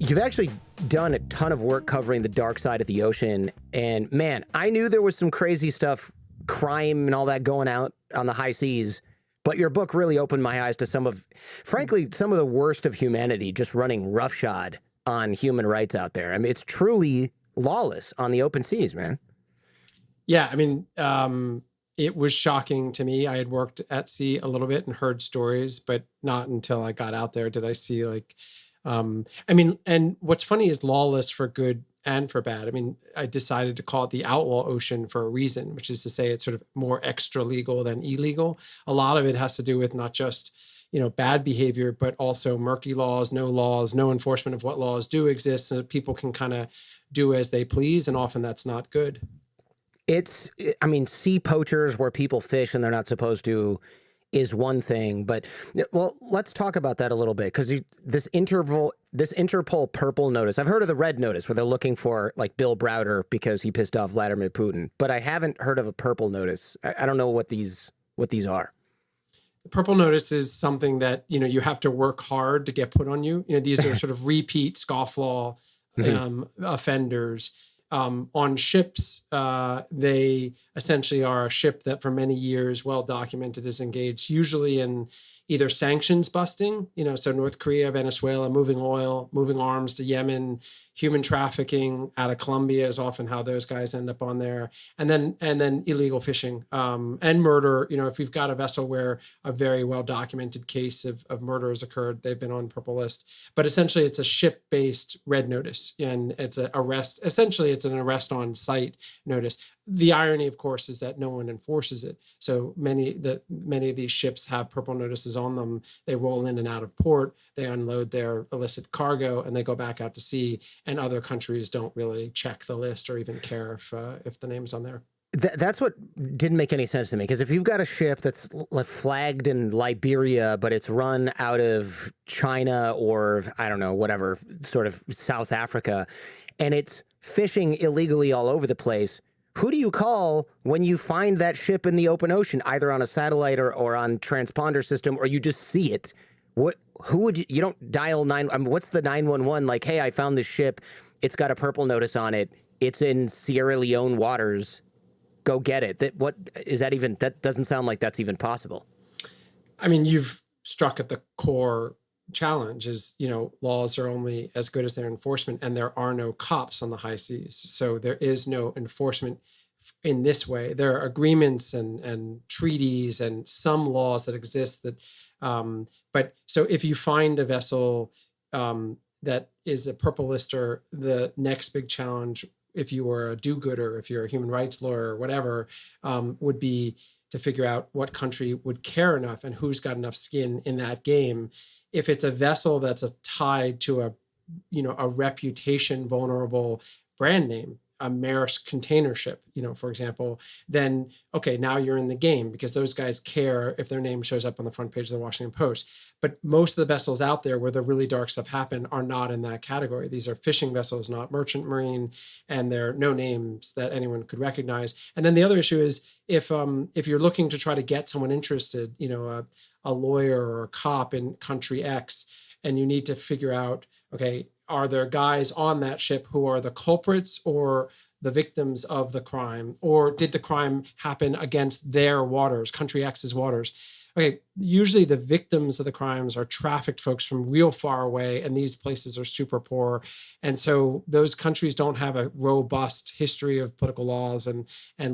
You've actually done a ton of work covering the dark side of the ocean. And man, I knew there was some crazy stuff, crime and all that going out on the high seas. But your book really opened my eyes to frankly, some of the worst of humanity just running roughshod on human rights out there. I mean, it's truly lawless on the open seas, man. Yeah, I mean, it was shocking to me. I had worked at sea a little bit and heard stories, but not until I got out there did I see and what's funny is lawless for good and for bad. I mean, I decided to call it the Outlaw Ocean for a reason, which is to say it's sort of more extra legal than illegal. A lot of it has to do with not just, bad behavior, but also murky laws, no enforcement of what laws do exist, so that people can kind of do as they please. And often that's not good. Sea poachers where people fish and they're not supposed to is one thing, but well, let's talk about that a little bit, because this Interpol purple notice, I've heard of the red notice where they're looking for like Bill Browder because he pissed off Vladimir Putin, but I haven't heard of a purple notice. I don't know what these are. Purple notice is something that, you have to work hard to get put on you. These are sort of repeat scofflaw offenders. On ships, they essentially are a ship that for many years, well documented, is engaged usually in either sanctions busting, so North Korea, Venezuela, moving oil, moving arms to Yemen, human trafficking out of Colombia is often how those guys end up on there. And then illegal fishing, and murder. If you've got a vessel where a very well documented case of murder has occurred, they've been on purple list. But essentially it's a ship-based red notice, and it's an arrest. Essentially it's an arrest on site notice. The irony, of course, is that no one enforces it. So many of these ships have purple notices on them. They roll in and out of port, they unload their illicit cargo, and they go back out to sea. And other countries don't really check the list or even care if the name's on there. That's what didn't make any sense to me, because if you've got a ship that's flagged in Liberia, but it's run out of China or, I don't know, whatever, sort of South Africa, and it's fishing illegally all over the place, who do you call when you find that ship in the open ocean, either on a satellite or on transponder system, or you just see it? Who would you don't dial 9? I mean, what's the 911? Like, hey, I found this ship. It's got a purple notice on it. It's in Sierra Leone waters. Go get it. That doesn't sound like that's even possible. I mean, you've struck at the core challenge is, laws are only as good as their enforcement, and there are no cops on the high seas. So there is no enforcement in this way. There are agreements and treaties and some laws that exist that, but so if you find a vessel that is a purple lister, the next big challenge, if you were a do-gooder, if you're a human rights lawyer or whatever, would be to figure out what country would care enough and who's got enough skin in that game. If it's a vessel that's tied to a reputation vulnerable brand name, a Maersk container ship, for example, then, okay, now you're in the game, because those guys care if their name shows up on the front page of the Washington Post. But most of the vessels out there where the really dark stuff happened are not in that category. These are fishing vessels, not merchant marine, and they're no names that anyone could recognize. And then the other issue is if you're looking to try to get someone interested, a lawyer or a cop in country X, and you need to figure out, okay, are there guys on that ship who are the culprits or the victims of the crime? Or did the crime happen against their waters, country X's waters? Okay, usually the victims of the crimes are trafficked folks from real far away, and these places are super poor. And so those countries don't have a robust history of political laws and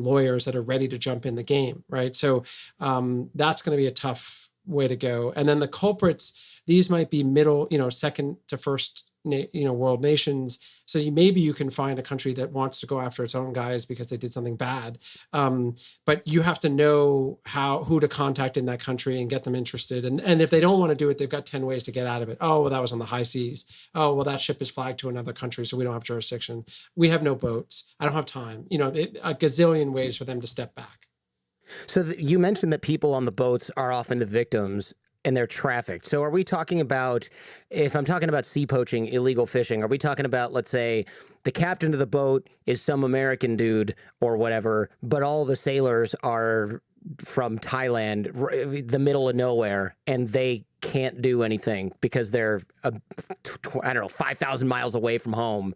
lawyers that are ready to jump in the game, right? So that's going to be a tough way to go. And then the culprits, these might be middle, second to first world nations. So maybe you can find a country that wants to go after its own guys because they did something bad. But you have to know who to contact in that country and get them interested. And if they don't want to do it, they've got 10 ways to get out of it. Oh, well, that was on the high seas. Oh, well, that ship is flagged to another country, so we don't have jurisdiction. We have no boats. I don't have time. A gazillion ways for them to step back. So you mentioned that people on the boats are often the victims and they're trafficked. So are we talking about, if I'm talking about sea poaching, illegal fishing, are we talking about, let's say, the captain of the boat is some American dude or whatever, but all the sailors are from Thailand, the middle of nowhere, and they can't do anything because they're, I don't know, 5,000 miles away from home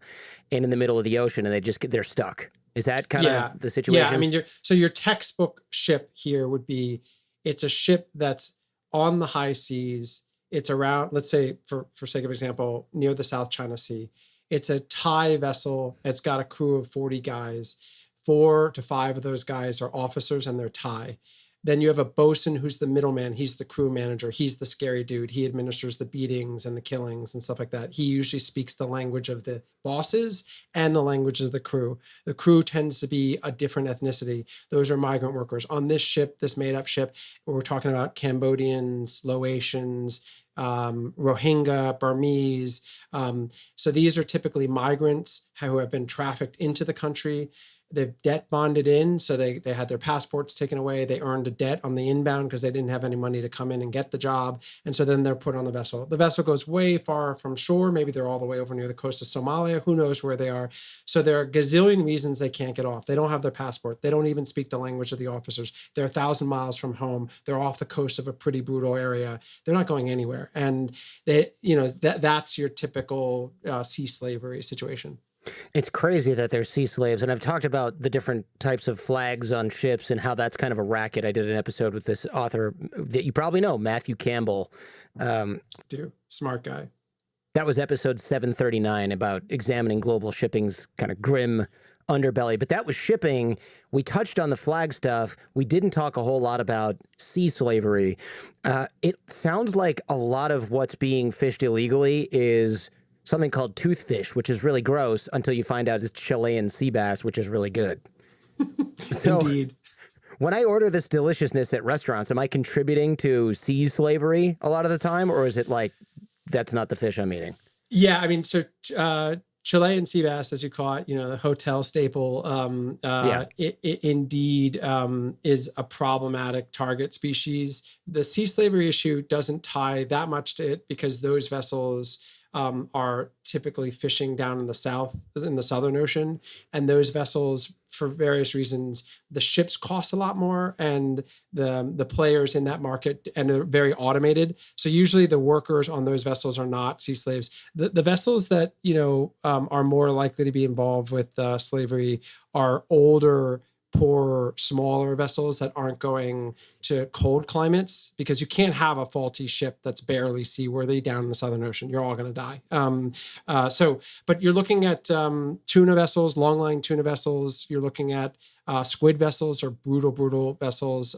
and in the middle of the ocean, and they're stuck. Is that kind of the situation? Yeah, I mean, your textbook ship here would be, it's a ship that's on the high seas. It's around, let's say, for sake of example, near the South China Sea. It's a Thai vessel. It's got a crew of 40 guys. 4 to 5 of those guys are officers and they're Thai. Then you have a bosun who's the middleman. He's the crew manager. He's the scary dude. He administers the beatings and the killings and stuff like that. He usually speaks the language of the bosses and the language of the crew. The crew tends to be a different ethnicity. Those are migrant workers. On this ship, this made-up ship, we're talking about Cambodians, Laotians, Rohingya, Burmese. So these are typically migrants who have been trafficked into the country. They've debt bonded in, so they had their passports taken away. They earned a debt on the inbound because they didn't have any money to come in and get the job. And so then they're put on the vessel. The vessel goes way far from shore. Maybe they're all the way over near the coast of Somalia. Who knows where they are? So there are a gazillion reasons they can't get off. They don't have their passport. They don't even speak the language of the officers. They're 1,000 miles from home. They're off the coast of a pretty brutal area. They're not going anywhere. And that's your typical sea slavery situation. It's crazy that they're sea slaves. And I've talked about the different types of flags on ships and how that's kind of a racket. I did an episode with this author that you probably know, Matthew Campbell. Dude, smart guy. That was episode 739 about examining global shipping's kind of grim underbelly. But that was shipping. We touched on the flag stuff. We didn't talk a whole lot about sea slavery. It sounds like a lot of what's being fished illegally is something called toothfish, which is really gross until you find out it's Chilean sea bass, which is really good. So Indeed. When I order this deliciousness at restaurants, am I contributing to sea slavery a lot of the time? Or is it like, that's not the fish I'm eating? Yeah, I mean, so Chilean sea bass, as you call it, the hotel staple, it indeed is a problematic target species. The sea slavery issue doesn't tie that much to it because those vessels are typically fishing down in the Southern Ocean. And those vessels, for various reasons, the ships cost a lot more and the players in that market, and they're very automated. So usually the workers on those vessels are not sea slaves. The vessels that, are more likely to be involved with slavery are older, poorer, smaller vessels that aren't going to cold climates, because you can't have a faulty ship that's barely seaworthy down in the Southern Ocean. You're all going to die. But you're looking at tuna vessels, long-line tuna vessels. You're looking at squid vessels, or brutal vessels.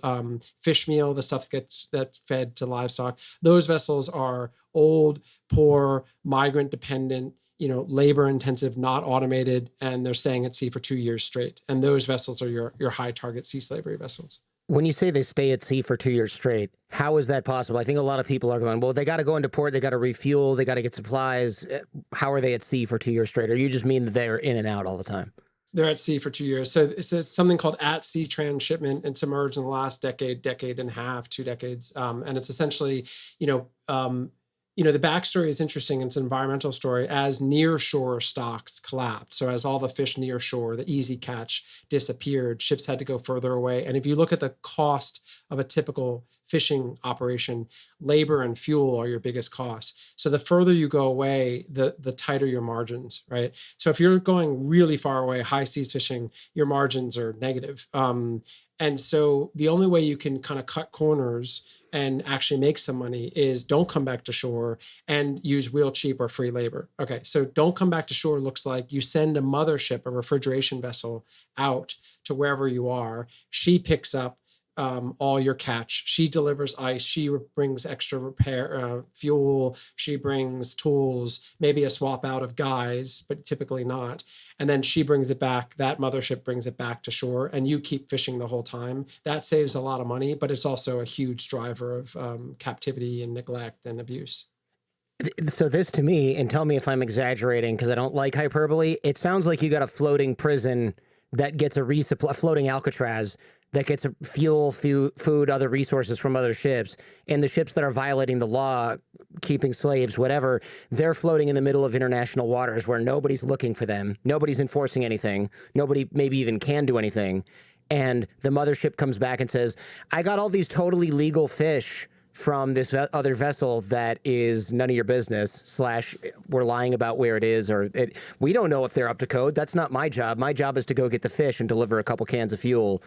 Fish meal, the stuff that's fed to livestock. Those vessels are old, poor, migrant dependent, labor intensive, not automated, and they're staying at sea for 2 years straight. And those vessels are your high target sea slavery vessels. When you say they stay at sea for 2 years straight, how is that possible? I think a lot of people are going, well, they got to go into port, they got to refuel, they got to get supplies. How are they at sea for 2 years straight? Or you just mean that they're in and out all the time? They're at sea for 2 years. So it's something called at-sea transshipment. It's emerged in the last decade and a half, 2 decades. And it's essentially, the backstory is interesting. It's an environmental story. As near-shore stocks collapsed, so as all the fish near shore, the easy catch, disappeared, ships had to go further away. And if you look at the cost of a typical fishing operation, labor and fuel are your biggest costs. So the further you go away, the tighter your margins, right? So if you're going really far away, high seas fishing, your margins are negative. And so the only way you can kind of cut corners and actually make some money is don't come back to shore and use real cheap or free labor. Okay, so don't come back to shore looks like you send a mothership, a refrigeration vessel, out to wherever you are. She picks up all your catch. She delivers ice. She brings extra repair fuel. She brings tools, maybe a swap out of guys, but typically not. And then she brings it back. That mothership brings it back to shore, and you keep fishing the whole time. That saves a lot of money, but it's also a huge driver of captivity and neglect and abuse. So this to me, and tell me if I'm exaggerating because I don't like hyperbole, it sounds like you got a floating prison that gets a resupply, floating Alcatraz that gets fuel, food, other resources from other ships. And the ships that are violating the law, keeping slaves, whatever, they're floating in the middle of international waters where nobody's looking for them. Nobody's enforcing anything. Nobody maybe even can do anything. And the mothership comes back and says, I got all these totally legal fish from this other vessel that is none of your business, slash we're lying about where it is, or we don't know if they're up to code. That's not my job. My job is to go get the fish and deliver a couple cans of fuel.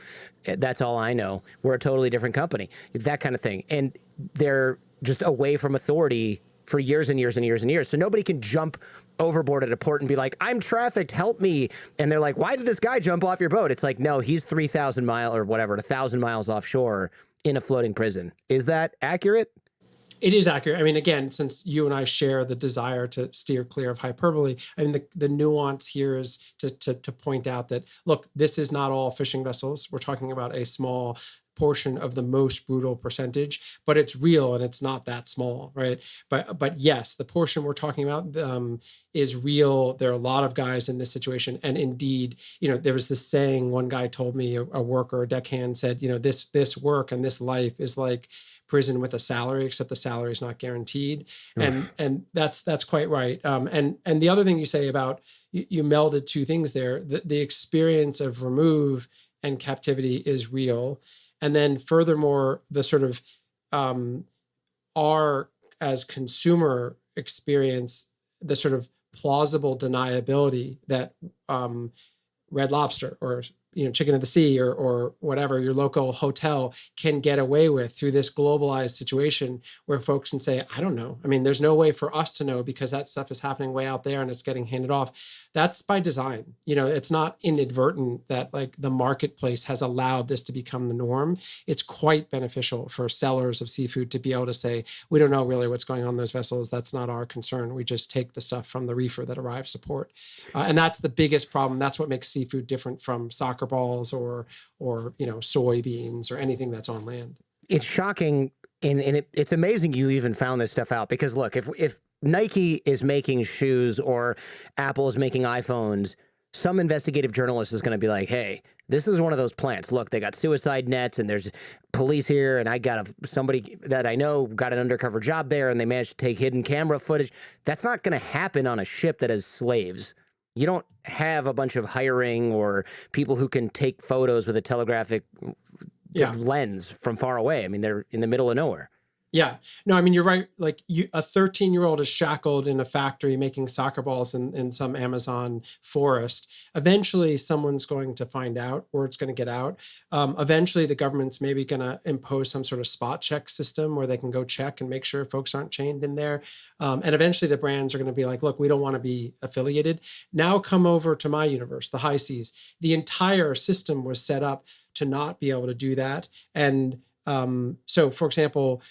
That's all I know. We're a totally different company, that kind of thing. And they're just away from authority for years and years and years and years. So nobody can jump overboard at a port and be like, I'm trafficked, help me. And they're like, why did this guy jump off your boat? It's like, no, he's 3,000 miles or whatever, 1,000 miles offshore in a floating prison. Is that accurate? It is accurate. I mean, again, since you and I share the desire to steer clear of hyperbole, I mean, the nuance here is to point out that, look, this is not all fishing vessels. We're talking about a small portion of the most brutal percentage, but it's real and it's not that small, right? But yes, the portion we're talking about is real. There are a lot of guys in this situation, and indeed, there was this saying one guy told me, a worker, a deckhand, said, this work and this life is like prison with a salary, except the salary is not guaranteed, and that's quite right. And the other thing you say about you melded two things there, the experience of remove and captivity is real. And then furthermore, the sort of our as consumer experience, the sort of plausible deniability that Red Lobster or Chicken of the Sea or whatever your local hotel can get away with through this globalized situation where folks can say, I don't know. I mean, there's no way for us to know because that stuff is happening way out there and it's getting handed off. That's by design. It's not inadvertent that like the marketplace has allowed this to become the norm. It's quite beneficial for sellers of seafood to be able to say, we don't know really what's going on in those vessels. That's not our concern. We just take the stuff from the reefer that arrives to port. And that's the biggest problem. That's what makes seafood different from soccer balls or soybeans or anything that's on land. It's shocking, and it's amazing you even found this stuff out, because look, if Nike is making shoes or Apple is making iPhones, some investigative journalist is going to be like, hey, this is one of those plants. Look, they got suicide nets and there's police here, and I got somebody that I know got an undercover job there and they managed to take hidden camera footage. That's not going to happen on a ship that has slaves. You don't have a bunch of hiring or people who can take photos with a telegraphic lens from far away. I mean, they're in the middle of nowhere. Yeah. No, I mean, you're right. Like a 13-year-old is shackled in a factory making soccer balls in some Amazon forest. Eventually, someone's going to find out, or it's going to get out. Eventually, the government's maybe going to impose some sort of spot check system where they can go check and make sure folks aren't chained in there. And eventually, the brands are going to be like, look, we don't want to be affiliated. Now come over to my universe, the high seas. The entire system was set up to not be able to do that. And so, for example,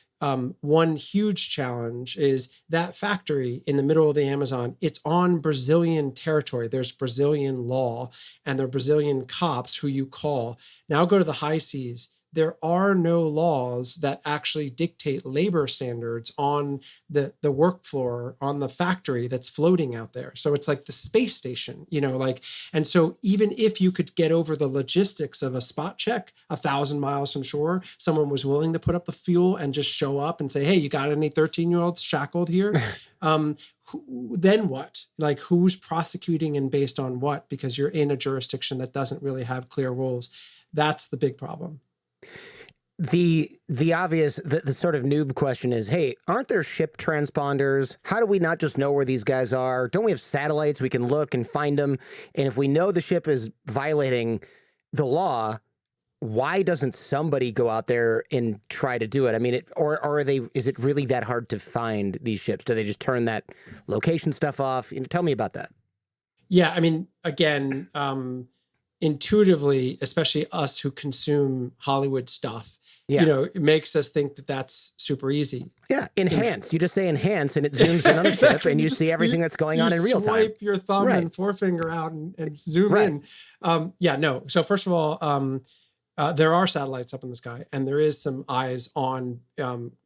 one huge challenge is that factory in the middle of the Amazon. It's on Brazilian territory. There's Brazilian law, and there are Brazilian cops who you call. Now go to the high seas. There are no laws that actually dictate labor standards on the work floor, on the factory that's floating out there. So it's like the space station, and so even if you could get over the logistics of a spot check 1,000 miles from shore, someone was willing to put up the fuel and just show up and say, hey, you got any 13-year-olds shackled here? Then what? Like, who's prosecuting and based on what? Because you're in a jurisdiction that doesn't really have clear rules. That's the big problem. The obvious, the sort of noob question is, hey, aren't there ship transponders? How do we not just know where these guys are? Don't we have satellites? We can look and find them. And if we know the ship is violating the law, why doesn't somebody go out there and try to do it? I mean, is it really that hard to find these ships? Do they just turn that location stuff off? Tell me about that. Yeah, I mean, again, intuitively, especially us who consume Hollywood stuff, it makes us think that that's super easy. Yeah, enhance. You just say enhance, and it zooms in on the ship, and you see everything that's going on in real time. Swipe your thumb and forefinger out and zoom in. No. So first of all, there are satellites up in the sky, and there is some eyes on,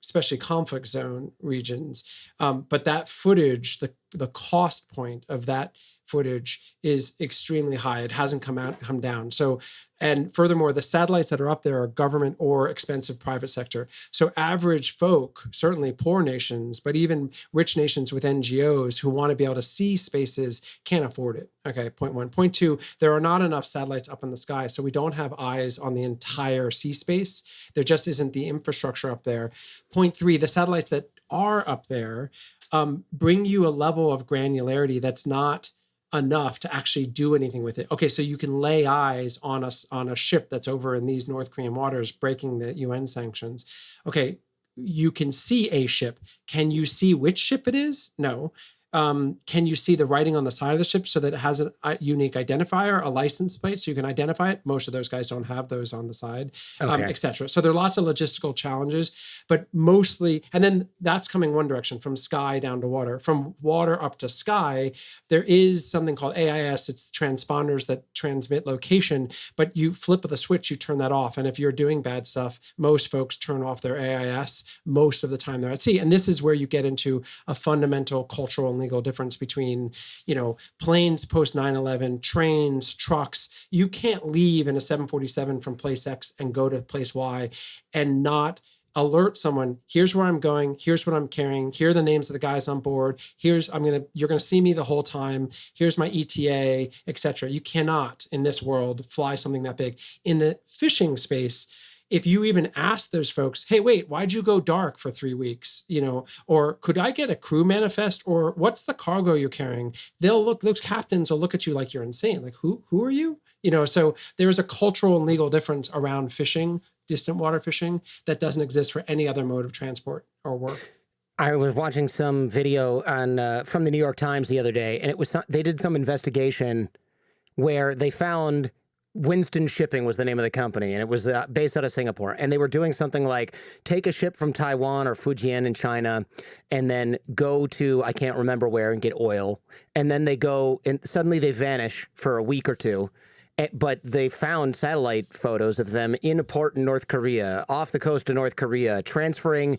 especially conflict zone regions. But that footage, the cost point of that footage is extremely high. It hasn't come down. So, and furthermore, the satellites that are up there are government or expensive private sector. So average folk, certainly poor nations, but even rich nations with NGOs who want to be able to see spaces can't afford it. Okay, point one. Point two, there are not enough satellites up in the sky. So we don't have eyes on the entire sea space. There just isn't the infrastructure up there. Point three, the satellites that are up there bring you a level of granularity that's not enough to actually do anything with it. Okay, so you can lay eyes on a ship that's over in these North Korean waters breaking the UN sanctions. Okay, you can see a ship. Can you see which ship it is? No. Can you see the writing on the side of the ship so that it has a unique identifier, a license plate, so you can identify it? Most of those guys don't have those on the side, etc. So there are lots of logistical challenges, but mostly, and then that's coming one direction, from sky down to water. From water up to sky, there is something called AIS. It's transponders that transmit location, but you flip the switch, you turn that off. And if you're doing bad stuff, most folks turn off their AIS most of the time they're at sea. And this is where you get into a fundamental cultural and legal difference between, planes post 9/11, trains, trucks. You can't leave in a 747 from place X and go to place Y and not alert someone. Here's where I'm going. Here's what I'm carrying. Here are the names of the guys on board. You're going to see me the whole time. Here's my ETA, etc. You cannot in this world fly something that big. In the fishing space, if you even ask those folks, hey, wait, why'd you go dark for 3 weeks? Or could I get a crew manifest? Or what's the cargo you're carrying? Those captains will look at you like you're insane. Like, who are you? So there's a cultural and legal difference around fishing, distant water fishing, that doesn't exist for any other mode of transport or work. I was watching some video from the New York Times the other day, and they did some investigation where they found Winston Shipping was the name of the company, and it was based out of Singapore. And they were doing something like take a ship from Taiwan or Fujian in China and then go to, I can't remember where, and get oil. And then they go and suddenly they vanish for a week or two. But they found satellite photos of them in a port in North Korea, off the coast of North Korea, transferring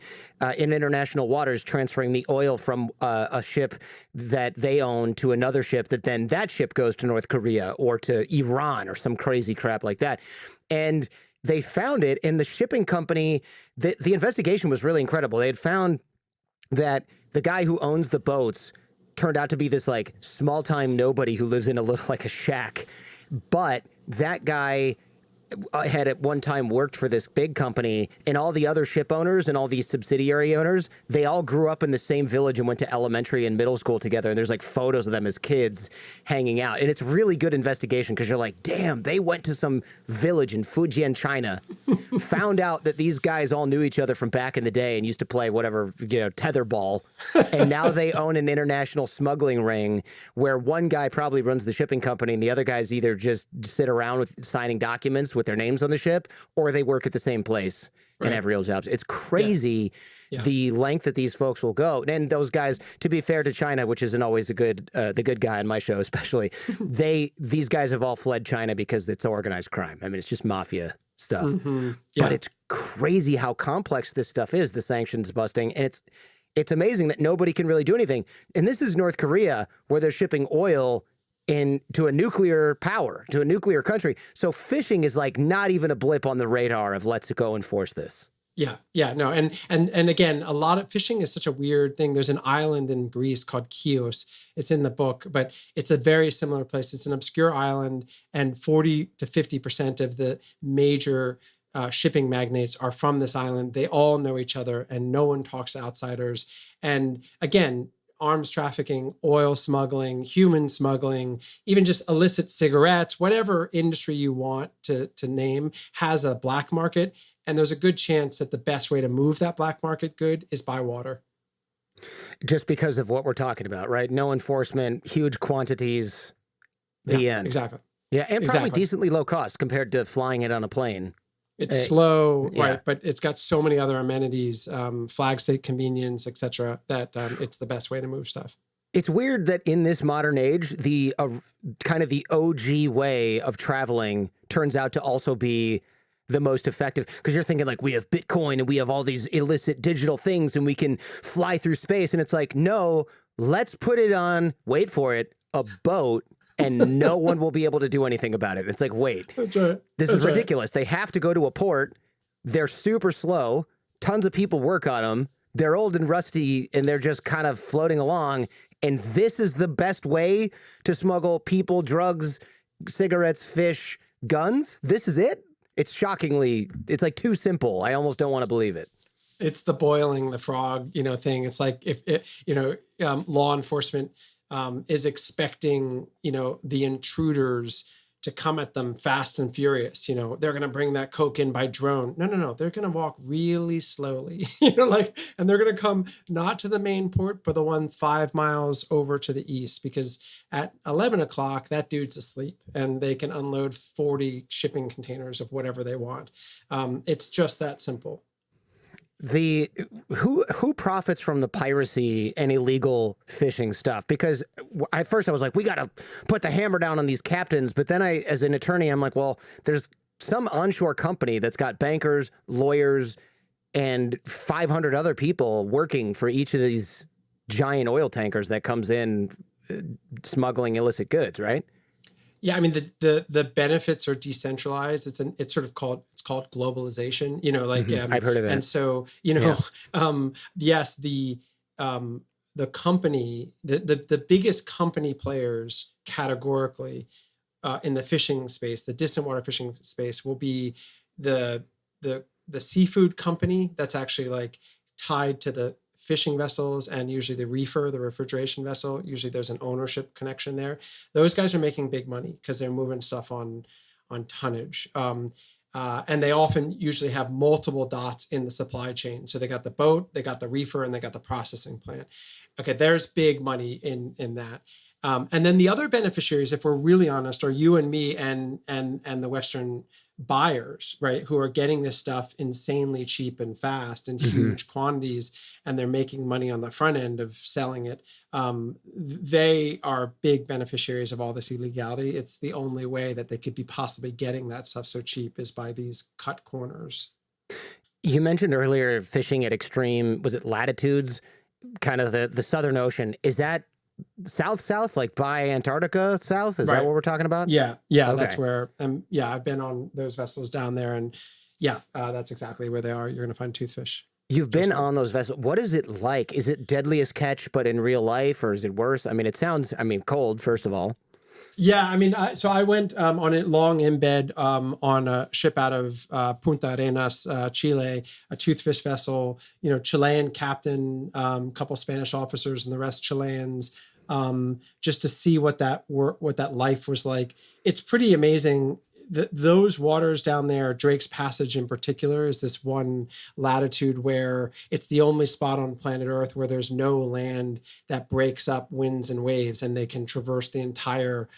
in international waters, transferring the oil from a ship that they own to another ship then that ship goes to North Korea or to Iran or some crazy crap like that. And they found it in the shipping company. The investigation was really incredible. They had found that the guy who owns the boats turned out to be this like small time nobody who lives in a little like a shack. But that guy had at one time worked for this big company, and all the other ship owners and all these subsidiary owners, they all grew up in the same village and went to elementary and middle school together. And there's like photos of them as kids hanging out. And it's really good investigation because you're like, damn, they went to some village in Fujian, China, found out that these guys all knew each other from back in the day and used to play whatever, tetherball. And now they own an international smuggling ring where one guy probably runs the shipping company and the other guys either just sit around with signing documents with their names on the ship, or they work at the same place and have real jobs. It's crazy the length that these folks will go. And those guys, to be fair to China, which isn't always the good guy on my show especially, these guys have all fled China because it's organized crime. I mean, it's just mafia stuff. But it's crazy how complex this stuff is, the sanctions busting. And it's amazing that nobody can really do anything. And this is North Korea, where they're shipping oil to a nuclear power, to a nuclear country. So fishing is like not even a blip on the radar of let's go enforce this. No. And again, a lot of fishing is such a weird thing. There's an island in Greece called Chios. It's in the book, but it's a very similar place. It's an obscure island, and 40 to 50% of the major shipping magnates are from this island. They all know each other and no one talks to outsiders. And again, arms trafficking, oil smuggling, human smuggling, even just illicit cigarettes, whatever industry you want to name has a black market. And there's a good chance that the best way to move that black market good is by water. Just because of what we're talking about, right? No enforcement, huge quantities, the end. Exactly. Yeah, and probably decently low cost compared to flying it on a plane. It's slow, right? But it's got so many other amenities, flag state convenience, etc., that it's the best way to move stuff. It's weird that in this modern age, the kind of the OG way of traveling turns out to also be the most effective, because you're thinking like we have Bitcoin and we have all these illicit digital things and we can fly through space. And it's like, no, let's put it on, wait for it, a boat and no one will be able to do anything about it. It's like, wait, That's right. this is ridiculous. They have to go to a port. They're super slow. Tons of people work on them. They're old and rusty, and they're just kind of floating along. And this is the best way to smuggle people, drugs, cigarettes, fish, guns? This is it? It's like too simple. I almost don't want to believe it. It's the boiling the frog, thing. It's like if it, law enforcement is expecting, the intruders to come at them fast and furious. They're going to bring that coke in by drone. No. They're going to walk really slowly, and they're going to come not to the main port, but the one 5 miles over to the east, because at 11 o'clock, that dude's asleep and they can unload 40 shipping containers of whatever they want. It's just that simple. Who profits from the piracy and illegal fishing stuff? Because at first I was like, we got to put the hammer down on these captains. But then as an attorney, I'm like, well, there's some onshore company that's got bankers, lawyers, and 500 other people working for each of these giant oil tankers that comes in smuggling illicit goods, right? Yeah, I mean the benefits are decentralized. It's called globalization. I've heard of that. And so yes, the company, the biggest company players categorically in the fishing space, the distant water fishing space, will be the seafood company that's actually like tied to the fishing vessels, and usually the reefer, the refrigeration vessel. Usually there's an ownership connection there. Those guys are making big money because they're moving stuff on tonnage. And they often usually have multiple dots in the supply chain. So they got the boat, they got the reefer, and they got the processing plant. Okay, there's big money in that. And then the other beneficiaries, if we're really honest, are you and me and the Western buyers, right, who are getting this stuff insanely cheap and fast in huge quantities, and they're making money on the front end of selling it. They are big beneficiaries of all this illegality. It's the only way that they could be possibly getting that stuff so cheap is by these cut corners. You mentioned earlier fishing at extreme, was it latitudes, kind of the Southern Ocean. Is that south, like by Antarctica south? Is that what we're talking about? Yeah. Okay. That's where, I've been on those vessels down there, and that's exactly where they are. You're going to find toothfish. You've been on those vessels. What is it like? Is it deadliest catch, but in real life, or is it worse? I mean, it sounds, cold, first of all. Yeah, so I went on a long embed on a ship out of Punta Arenas, Chile, a toothfish vessel. Chilean captain, couple Spanish officers, and the rest Chileans. Just to see what that life was like. It's pretty amazing. Those waters down there, Drake's Passage in particular, is this one latitude where it's the only spot on planet Earth where there's no land that breaks up winds and waves, and they can traverse the entire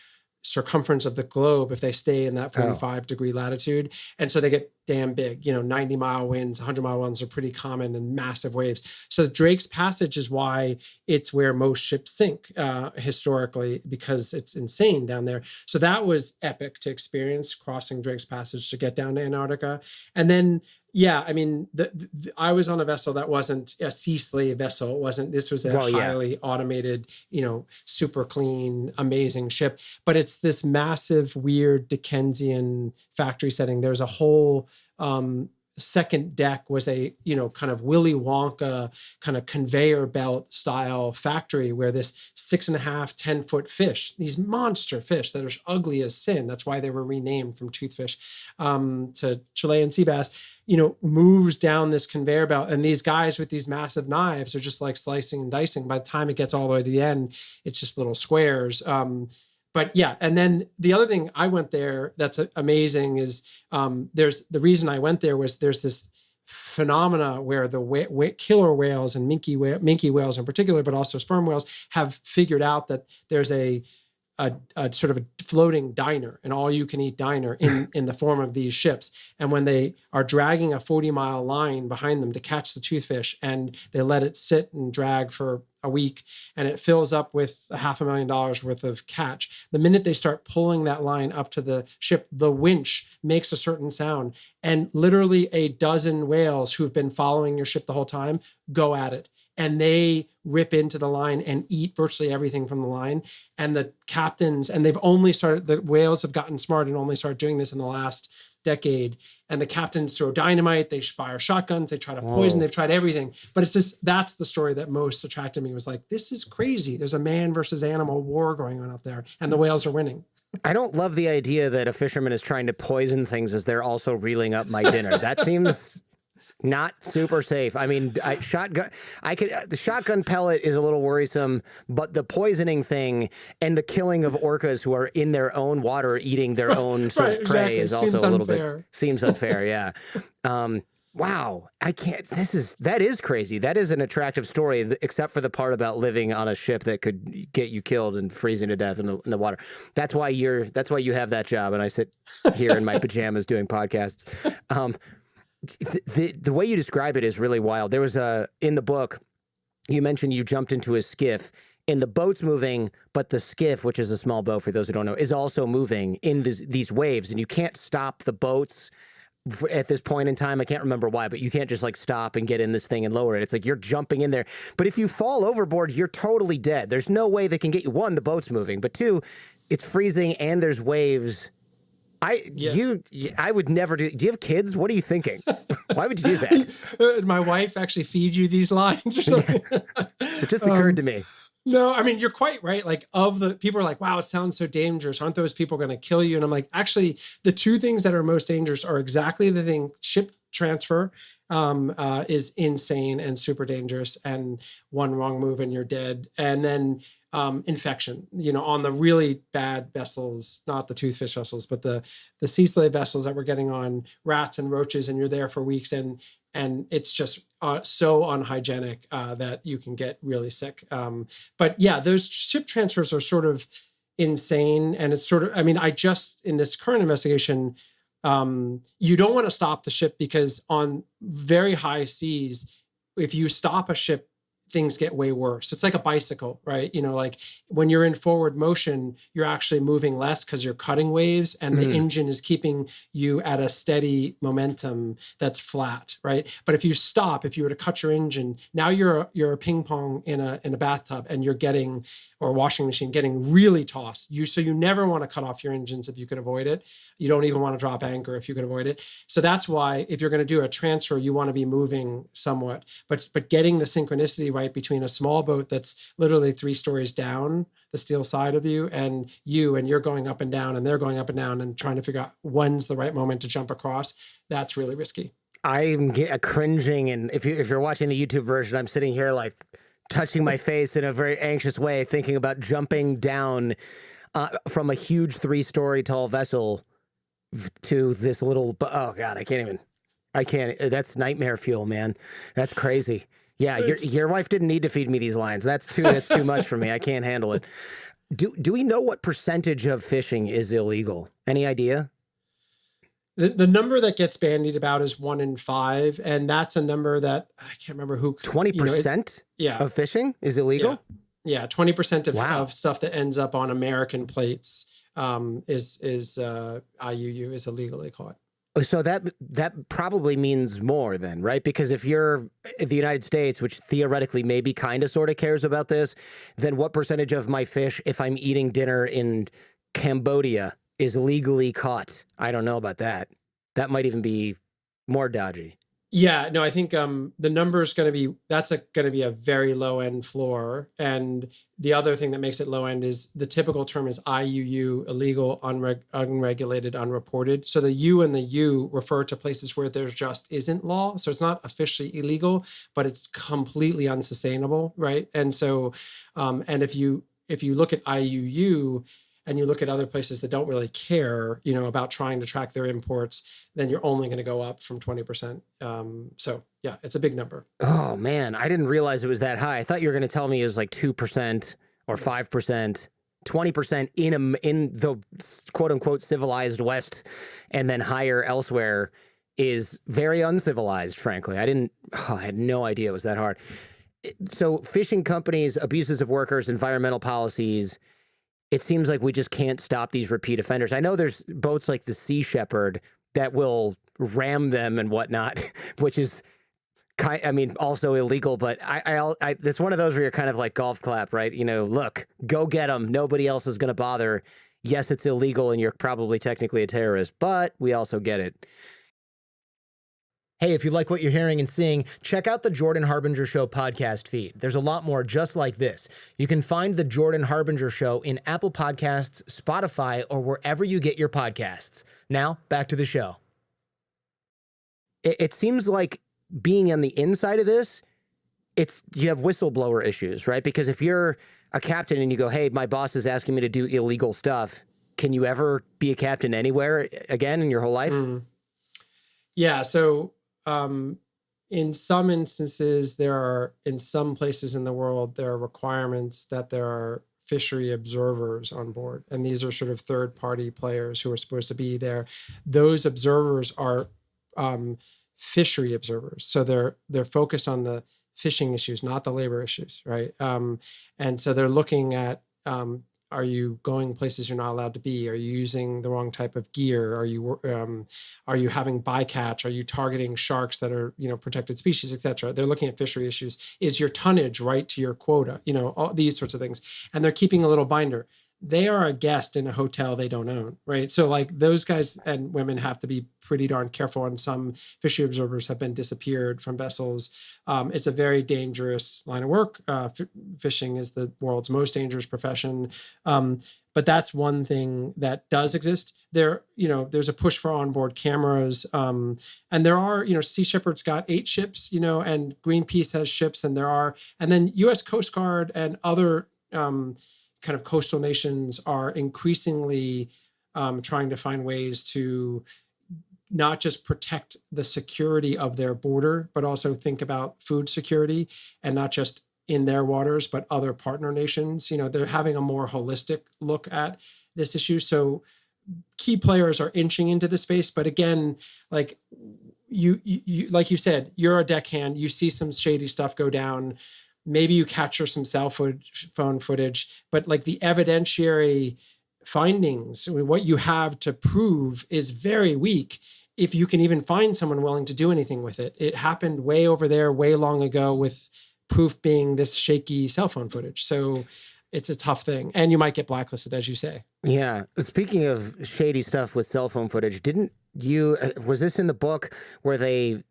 circumference of the globe if they stay in that 45-degree latitude. And so they get damn big, 90-mile winds, 100-mile winds are pretty common, and massive waves. So Drake's Passage is why it's where most ships sink historically, because it's insane down there. So that was epic to experience, crossing Drake's Passage to get down to Antarctica. And then I was on a vessel that wasn't a sea slave vessel. This was a highly automated, super clean, amazing ship. But it's this massive, weird Dickensian factory setting. There's a whole second deck was a, kind of Willy Wonka kind of conveyor belt style factory where this 6.5, 10-foot fish, these monster fish that are ugly as sin. That's why they were renamed from toothfish to Chilean sea bass, moves down this conveyor belt. And these guys with these massive knives are just like slicing and dicing. By the time it gets all the way to the end, it's just little squares. But yeah, and then the other thing I went there that's amazing is there's the reason I went there was there's this phenomena where the killer whales and minke whales in particular, but also sperm whales, have figured out that there's a sort of a floating diner, an all-you-can-eat diner in the form of these ships. And when they are dragging a 40-mile line behind them to catch the toothfish, and they let it sit and drag for a week, and it fills up with $500,000 worth of catch, the minute they start pulling that line up to the ship, the winch makes a certain sound, and literally a dozen whales who've been following your ship the whole time go at it. and they rip into the line and eat virtually everything from the line. And the captains, and the whales have gotten smart and only started doing this in the last decade. And the captains throw dynamite, they fire shotguns, they try to poison, they've tried everything. But it's just, that's the story that most attracted me, was like, this is crazy. There's a man versus animal war going on up there, and the whales are winning. I don't love the idea that a fisherman is trying to poison things as they're also reeling up my dinner. That seems not super safe. I mean, the shotgun pellet is a little worrisome, but the poisoning thing and the killing of orcas who are in their own water eating their own sort of prey is also a little bit, seems unfair. Yeah. Wow. That is crazy. That is an attractive story, except for the part about living on a ship that could get you killed and freezing to death in the water. That's why you have that job. And I sit here in my pajamas doing podcasts. The way you describe it is really wild. There was in the book, you mentioned you jumped into a skiff, and the boat's moving, but the skiff, which is a small boat for those who don't know, is also moving in these waves, and you can't stop the boats at this point in time. I can't remember why, but you can't just like stop and get in this thing and lower it. It's like you're jumping in there. But if you fall overboard, you're totally dead. There's no way they can get you. One, the boat's moving, but two, it's freezing and there's waves. I would never do. Do you have kids? What are you thinking? Why would you do that? My wife actually feed you these lines or something. It just occurred to me. No, I mean, you're quite right. Like, people are like, wow, it sounds so dangerous. Aren't those people going to kill you? And I'm like, actually, the two things that are most dangerous are exactly the thing. Ship transfer is insane and super dangerous, and one wrong move and you're dead. And then infection, on the really bad vessels, not the toothfish vessels, but the sea slave vessels that we're getting on, rats and roaches, and you're there for weeks, and it's just so unhygienic that you can get really sick. But yeah, those ship transfers are sort of insane. And it's sort of, I mean, in this current investigation, you don't want to stop the ship, because on very high seas, if you stop a ship, things get way worse. It's like a bicycle, right? Like when you're in forward motion, you're actually moving less because you're cutting waves, and the engine is keeping you at a steady momentum that's flat, right? But if you were to cut your engine, now you're a ping pong in a bathtub, and you're getting, or a washing machine, getting really tossed. So you never want to cut off your engines if you could avoid it. You don't even want to drop anchor if you could avoid it. So that's why if you're going to do a transfer, you want to be moving somewhat, but getting the synchronicity right between a small boat that's literally 3 stories down the steel side of you, and you're going up and down, and they're going up and down, and trying to figure out when's the right moment to jump across. That's really risky. I'm cringing, and if you're watching the YouTube version, I'm sitting here like touching my face in a very anxious way, thinking about jumping down from a huge 3-story tall vessel to this little. Oh God, I can't. That's nightmare fuel, man. That's crazy. Yeah, your wife didn't need to feed me these lines. That's too much for me. I can't handle it. Do we know what percentage of fishing is illegal? Any idea? The number that gets bandied about is 1 in 5, and that's a number that I can't remember who. 20% of fishing is illegal? Yeah, 20% of stuff that ends up on American plates is IUU, is illegally caught. So that probably means more then, right? Because if you're the United States, which theoretically maybe kind of sort of cares about this, then what percentage of my fish, if I'm eating dinner in Cambodia, is legally caught? I don't know about that. That might even be more dodgy. Yeah, no, I think the number is going to be, going to be a very low end floor. And the other thing that makes it low end is the typical term is IUU, illegal, unregulated, unreported. So the U and the U refer to places where there just isn't law. So it's not officially illegal, but it's completely unsustainable, right? And so, and if you look at IUU, and you look at other places that don't really care, about trying to track their imports, then you're only going to go up from 20%. So yeah, it's a big number. Oh man, I didn't realize it was that high. I thought you were going to tell me it was like 2% or 5%, 20% in the quote unquote civilized West, and then higher elsewhere is very uncivilized, frankly. I had no idea it was that hard. So fishing companies, abuses of workers, environmental policies, it seems like we just can't stop these repeat offenders. I know there's boats like the Sea Shepherd that will ram them and whatnot, which is I mean, also illegal, but it's one of those where you're kind of like golf clap, right? You know, look, go get them. Nobody else is going to bother. Yes, it's illegal and you're probably technically a terrorist, but we also get it. Hey, if you like what you're hearing and seeing, check out the Jordan Harbinger Show podcast feed. There's a lot more just like this. You can find the Jordan Harbinger Show in Apple Podcasts, Spotify, or wherever you get your podcasts. Now, back to the show. It seems like being on the inside of this, you have whistleblower issues, right? Because if you're a captain and you go, hey, my boss is asking me to do illegal stuff, can you ever be a captain anywhere again in your whole life? Yeah, so in some instances, in some places in the world, there are requirements that there are fishery observers on board. And these are sort of third-party players who are supposed to be there. Those observers are fishery observers. So they're focused on the fishing issues, not the labor issues, right? And so they're looking at, are you going places you're not allowed to be? Are you using the wrong type of gear? Are you having bycatch? Are you targeting sharks that are, protected species, et cetera? They're looking at fishery issues. Is your tonnage right to your quota? All these sorts of things. And they're keeping a little binder. They are a guest in a hotel they don't own, right? So like those guys and women have to be pretty darn careful. And some fishery observers have been disappeared from vessels. It's a very dangerous line of work. Fishing is the world's most dangerous profession. But that's one thing that does exist. There's a push for onboard cameras. And there are, Sea Shepherd's got 8 ships, and Greenpeace has ships, and then US Coast Guard and other kind of coastal nations are increasingly trying to find ways to not just protect the security of their border, but also think about food security, and not just in their waters, but other partner nations. They're having a more holistic look at this issue. So key players are inching into the space. But again, like you like you said, you're a deckhand, you see some shady stuff go down. Maybe you capture some cell phone footage, but like the evidentiary findings, what you have to prove is very weak. If you can even find someone willing to do anything with it, it happened way over there, way long ago, with proof being this shaky cell phone footage. So it's a tough thing, and you might get blacklisted, as you say. Yeah. Speaking of shady stuff with cell phone footage, was this in the book where they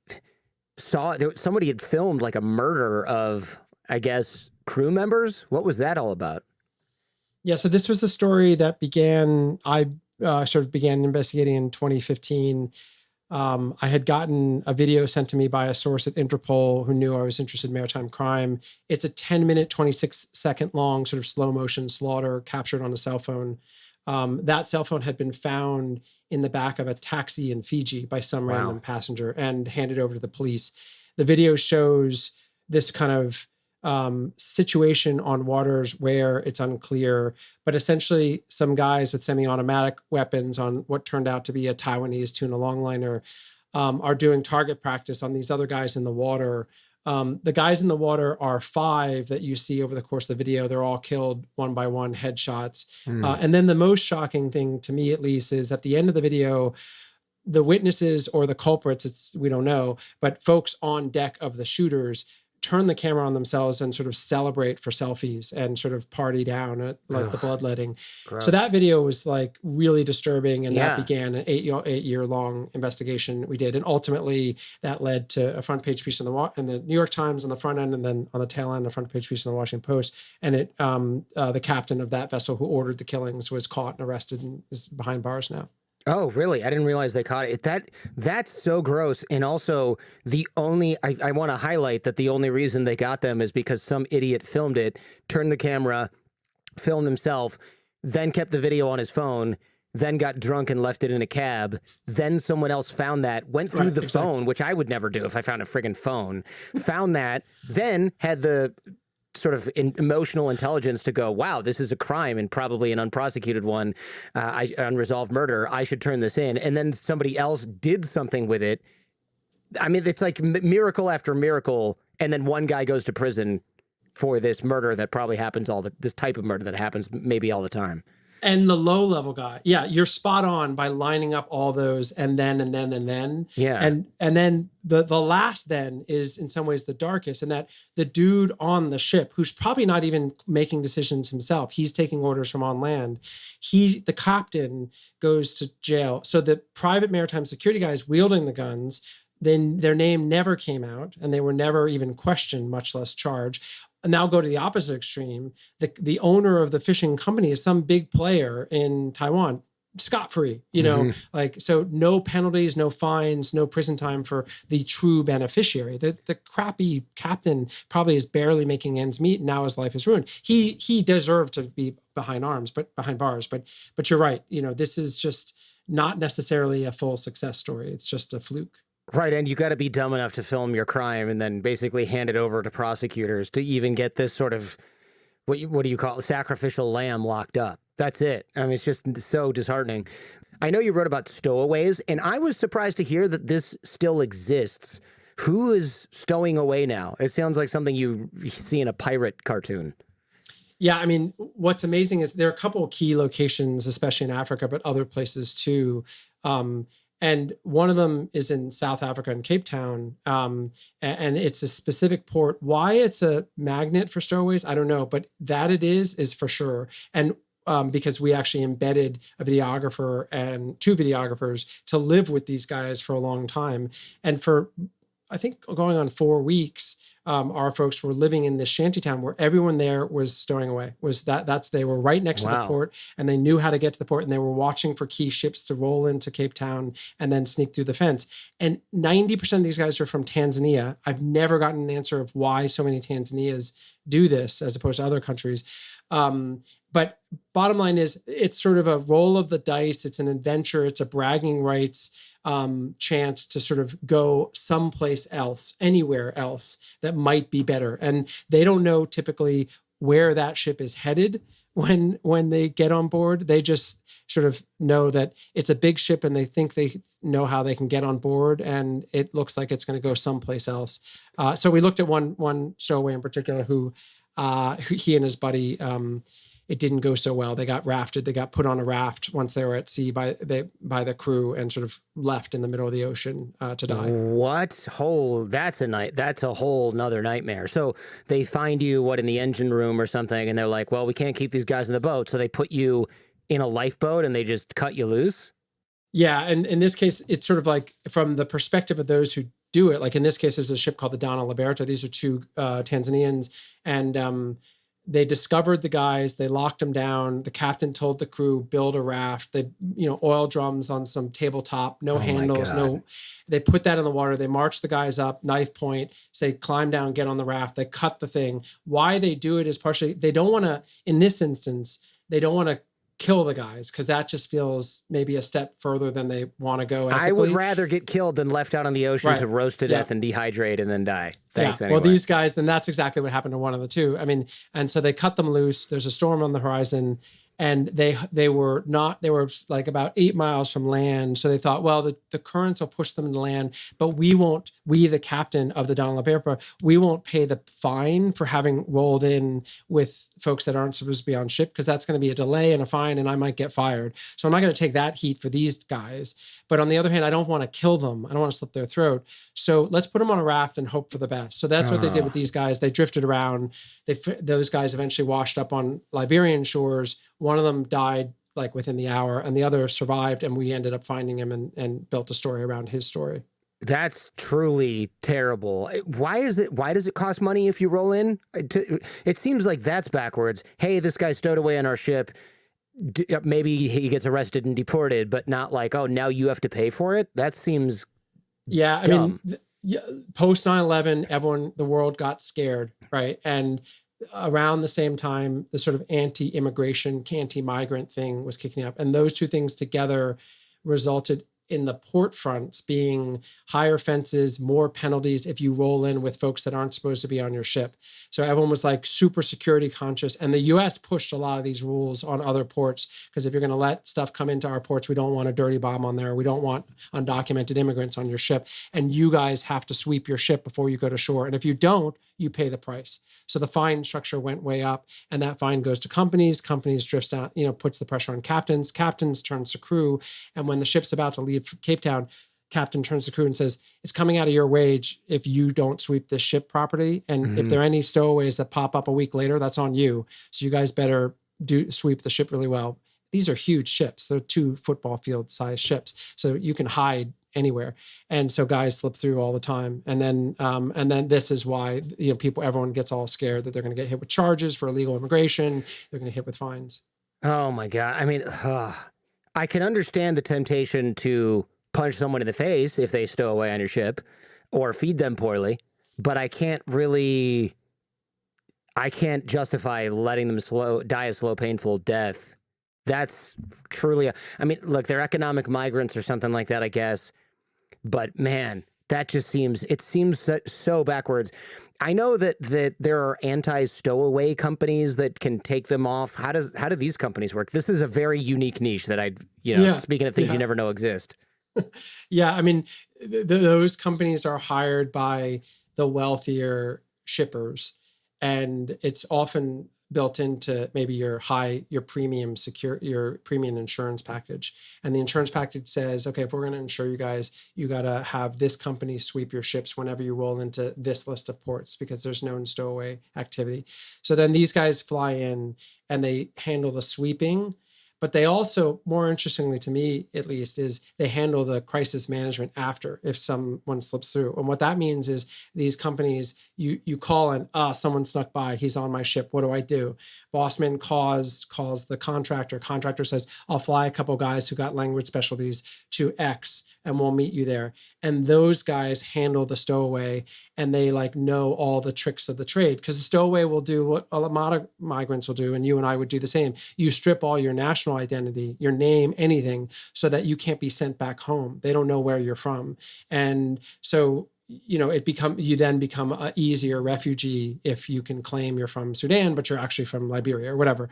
saw somebody had filmed like a murder of, I guess, crew members? What was that all about? Yeah, so this was the story that I sort of began investigating in 2015. I had gotten a video sent to me by a source at Interpol who knew I was interested in maritime crime. It's a 10-minute, 26-second long sort of slow motion slaughter captured on a cell phone. That cell phone had been found in the back of a taxi in Fiji by some random passenger and handed over to the police. The video shows this kind of situation on waters where it's unclear, but essentially some guys with semi-automatic weapons on what turned out to be a Taiwanese tuna longliner are doing target practice on these other guys in the water. The guys in the water are 5 that you see over the course of the video. They're all killed one by one, headshots. And then the most shocking thing to me, at least, is at the end of the video, the witnesses or the culprits, we don't know, but folks on deck of the shooters turn the camera on themselves and sort of celebrate for selfies and sort of party down at like the bloodletting. Gross. So that video was like really disturbing, and that began an 8-year long investigation we did. And ultimately that led to a front page piece in the New York Times on the front end, and then on the tail end, a front page piece in the Washington Post. And the captain of that vessel who ordered the killings was caught and arrested and is behind bars now. Oh, really? I didn't realize they caught it. That's so gross. And also, I want to highlight that the only reason they got them is because some idiot filmed it, turned the camera, filmed himself, then kept the video on his phone, then got drunk and left it in a cab. Then someone else found that, went through the phone, which I would never do if I found a friggin' phone, found that, then had the sort of emotional intelligence to go, wow, this is a crime and probably an unprosecuted one, unresolved murder. I should turn this in. And then somebody else did something with it. I mean, it's like miracle after miracle. And then one guy goes to prison for this murder that probably happens this type of murder that happens maybe all the time. And the low level guy. Yeah, you're spot on by lining up all those and then and then and then. Yeah. And then the last then is in some ways the darkest, and that the dude on the ship who's probably not even making decisions himself, he's taking orders from on land. The captain goes to jail. So the private maritime security guys wielding the guns, then their name never came out and they were never even questioned, much less charged. And now go to the opposite extreme. The owner of the fishing company is some big player in Taiwan, scot-free, like, so no penalties, no fines, no prison time for the true beneficiary. The crappy captain probably is barely making ends meet. And now his life is ruined. He deserved to be behind bars. But you're right. This is just not necessarily a full success story. It's just a fluke. Right, and you got to be dumb enough to film your crime and then basically hand it over to prosecutors to even get this sort of, what do you call it, sacrificial lamb locked up. That's it. I mean, it's just so disheartening. I know you wrote about stowaways, and I was surprised to hear that this still exists. Who is stowing away now? It sounds like something you see in a pirate cartoon. Yeah, I mean, what's amazing is there are a couple of key locations, especially in Africa, but other places too. And one of them is in South Africa in Cape Town. And it's a specific port. Why it's a magnet for stowaways, I don't know, but that it is for sure. And because we actually embedded a videographer and 2 videographers to live with these guys for a long time. And for, I think, going on 4 weeks, our folks were living in this shantytown where everyone there was stowing away. They were right next to the port, and they knew how to get to the port, and they were watching for key ships to roll into Cape Town and then sneak through the fence. And 90% of these guys are from Tanzania. I've never gotten an answer of why so many Tanzanians do this as opposed to other countries. But bottom line is, it's sort of a roll of the dice. It's an adventure. It's a bragging rights chance to sort of go someplace else, anywhere else that might be better. And they don't know typically where that ship is headed when they get on board. They just sort of know that it's a big ship and they think they know how they can get on board, and it looks like it's going to go someplace else. So we looked at one stowaway in particular who he and his buddy, it didn't go so well. They got rafted. They got put on a raft once they were at sea by the crew and sort of left in the middle of the ocean to die. What? That's a whole nother nightmare. So they find you, in the engine room or something, and they're like, well, we can't keep these guys in the boat. So they put you in a lifeboat and they just cut you loose? Yeah. And in this case, it's sort of like from the perspective of those who do it. Like in this case, there's a ship called the Donna Liberta. These are 2 Tanzanians. And they discovered the guys, they locked them down. The captain told the crew, build a raft. They, oil drums on some tabletop, no handles, they put that in the water. They march the guys up, knife point, say, climb down, get on the raft. They cut the thing. Why they do it is partially, they don't want to, in this instance, they don't want to kill the guys because that just feels maybe a step further than they want to go ethically. I would rather get killed than left out on the ocean to roast to death and dehydrate and then die. Thanks anyway. Well, these guys, then that's exactly what happened to one of the 2. I mean, and so they cut them loose. There's a storm on the horizon. And they were like about 8 miles from land. So they thought, well, the currents will push them to land, but we, the captain of the Donna Liberta, we won't pay the fine for having rolled in with folks that aren't supposed to be on ship, because that's going to be a delay and a fine, and I might get fired. So I'm not going to take that heat for these guys. But on the other hand, I don't want to kill them. I don't want to slit their throat. So let's put them on a raft and hope for the best. So that's what they did with these guys. They drifted around. Those guys eventually washed up on Liberian shores. One of them died like within the hour, and the other survived, and we ended up finding him and built a story around his story. That's truly terrible. Why does it cost money if you roll in? It seems like that's backwards. Hey, this guy stowed away on our ship. Maybe he gets arrested and deported, but not like, oh, now you have to pay for it. That seems dumb. I mean, post 9/11, the world got scared, right? And around the same time, the sort of anti-immigration, anti-migrant thing was kicking up. And those 2 things together resulted in the port fronts being higher fences, more penalties if you roll in with folks that aren't supposed to be on your ship. So everyone was like super security conscious. And the US pushed a lot of these rules on other ports, because if you're going to let stuff come into our ports, we don't want a dirty bomb on there. We don't want undocumented immigrants on your ship. And you guys have to sweep your ship before you go to shore. And if you don't, you pay the price. So the fine structure went way up, and that fine goes to companies. Companies drifts down, puts the pressure on captains. Captains turns to crew. And when the ship's about to leave Cape Town, captain turns to crew and says, it's coming out of your wage if you don't sweep this ship properly. And if there are any stowaways that pop up a week later, that's on you. So you guys better sweep the ship really well. These are huge ships. They're 2 football field size ships. So you can hide anywhere. And so guys slip through all the time. And then this is why, everyone gets all scared that they're going to get hit with charges for illegal immigration. They're going to get hit with fines. Oh my God. I mean, I can understand the temptation to punch someone in the face if they stow away on your ship or feed them poorly, but I can't justify letting them die a slow, painful death. That's truly, look, they're economic migrants or something like that, I guess. But man, that just seems so backwards. I know that there are anti-stowaway companies that can take them off. How do these companies work? This is a very unique niche that speaking of things you never know exist. Yeah, those companies are hired by the wealthier shippers, and it's often built into maybe your premium insurance package. And the insurance package says, okay, if we're going to insure you guys, you got to have this company sweep your ships whenever you roll into this list of ports, because there's known stowaway activity. So then these guys fly in and they handle the sweeping. But they also, more interestingly to me at least, is they handle the crisis management after if someone slips through. And what that means is these companies, you call and someone snuck by, he's on my ship, what do I do? Bossman calls the contractor. Contractor says, I'll fly a couple guys who got language specialties to X and we'll meet you there. And those guys handle the stowaway, and they know all the tricks of the trade, because the stowaway will do what a lot of migrants will do, and you and I would do the same. You strip all your national identity, your name, anything, so that you can't be sent back home. They don't know where you're from. And so you then become an easier refugee if you can claim you're from Sudan, but you're actually from Liberia or whatever.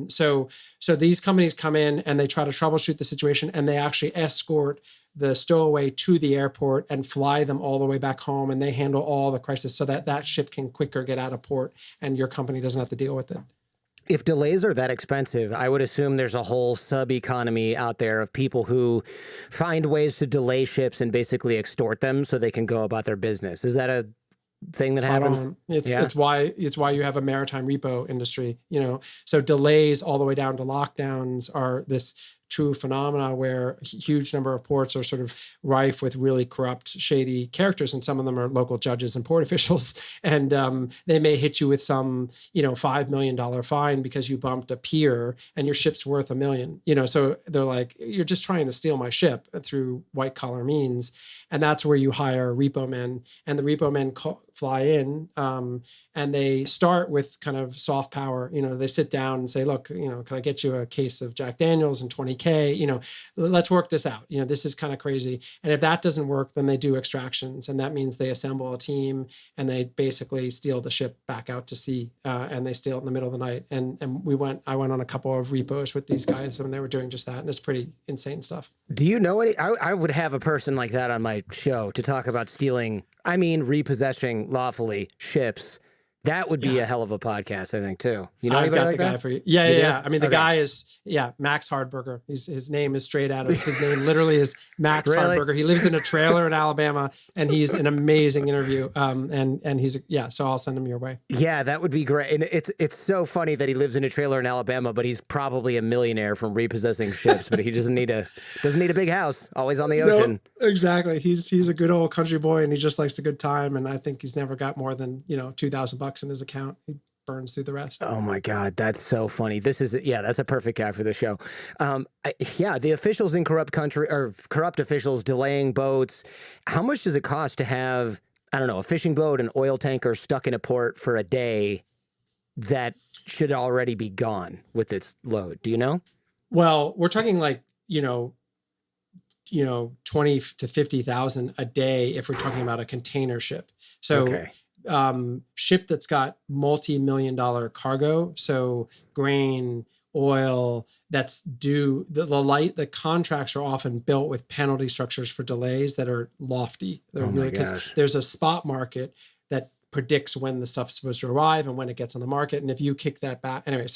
So these companies come in and they try to troubleshoot the situation, and they actually escort the stowaway to the airport and fly them all the way back home, and they handle all the crisis so that ship can quicker get out of port and your company doesn't have to deal with it. If delays are that expensive, I would assume there's a whole sub-economy out there of people who find ways to delay ships and basically extort them so they can go about their business. Is that a thing that happens? It's why you have a maritime repo industry. So delays all the way down to lockdowns are this true phenomena where a huge number of ports are sort of rife with really corrupt, shady characters, and some of them are local judges and port officials, and they may hit you with some $5 million fine because you bumped a pier and your ship's worth $1 million. So they're like, you're just trying to steal my ship through white collar means, and that's where you hire repo men, and the repo men fly in, and they start with kind of soft power. They sit down and say, look, can I get you a case of Jack Daniels and 20K? Let's work this out. This is kind of crazy. And if that doesn't work, then they do extractions. And that means they assemble a team and they basically steal the ship back out to sea, and they steal it in the middle of the night. And I went on a couple of repos with these guys and they were doing just that. And it's pretty insane stuff. Do you know any? I would have a person like that on my show to talk about stealing, repossessing lawfully ships. That would be a hell of a podcast, I think, too. You know anybody like that? Guy for you. Yeah. The guy is, Max Hardberger. His name is straight out of, his name literally is Max Hardberger. He lives in a trailer in Alabama, and he's an amazing interview. And he's, so I'll send him your way. Yeah, that would be great. And it's so funny that he lives in a trailer in Alabama, but he's probably a millionaire from repossessing ships, but he doesn't need a big house, always on the ocean. No, exactly. He's a good old country boy, and he just likes a good time. And I think he's never got more than, $2,000 in his account. He burns through the rest. Oh my God, that's so funny. This is that's a perfect guy for the show. The officials in corrupt officials delaying boats. How much does it cost to have, a fishing boat, an oil tanker stuck in a port for a day that should already be gone with its load? Do you know? Well, we're talking 20 to 50,000 a day if we're talking about a container ship. So Okay. Ship that's got multi-million-dollar cargo, so grain, oil, that's due. The contracts are often built with penalty structures for delays that are lofty. They're Oh my really, because gosh. there's a spot market that predicts when the stuff's supposed to arrive and when it gets on the market. And if you kick that back, anyway,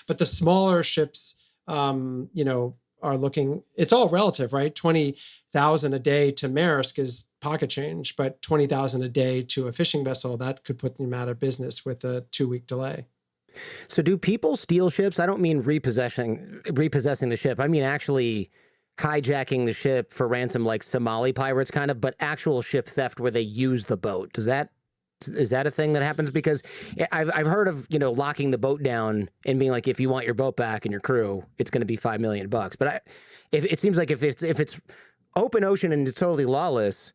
but the smaller ships, are looking, it's all relative, right? 20,000 a day to Maersk is pocket change, but 20,000 a day to a fishing vessel, that could put them out of business with a 2-week delay. So do people steal ships? I don't mean repossessing the ship. I mean actually hijacking the ship for ransom, like Somali pirates kind of, but actual ship theft where they use the boat. Is that a thing that happens? Because I've heard of, locking the boat down and being like, if you want your boat back and your crew, it's going to be $5 million. But it seems like if it's open ocean and it's totally lawless,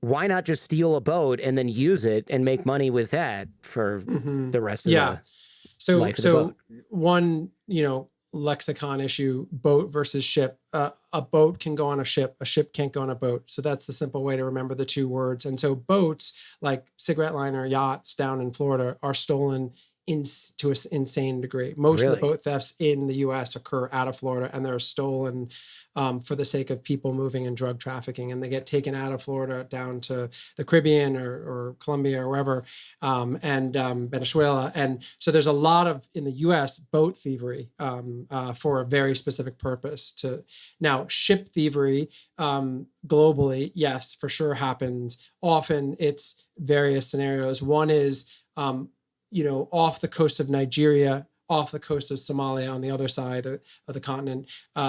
why not just steal a boat and then use it and make money with that for the rest of the life of the boat? One, lexicon issue, boat versus ship. A boat can go on a ship can't go on a boat. So that's the simple way to remember the two words. And so boats like cigarette liner yachts down in Florida are stolen to an insane degree. Most of the boat thefts in the U.S. occur out of Florida, and they're stolen for the sake of people moving and drug trafficking, and they get taken out of Florida down to the Caribbean or Colombia or wherever, and Venezuela. And so there's a lot of, in the U.S., boat thievery for a very specific purpose. Now, ship thievery globally, yes, for sure happens. Often it's various scenarios. One is off the coast of Nigeria, off the coast of Somalia on the other side of the continent,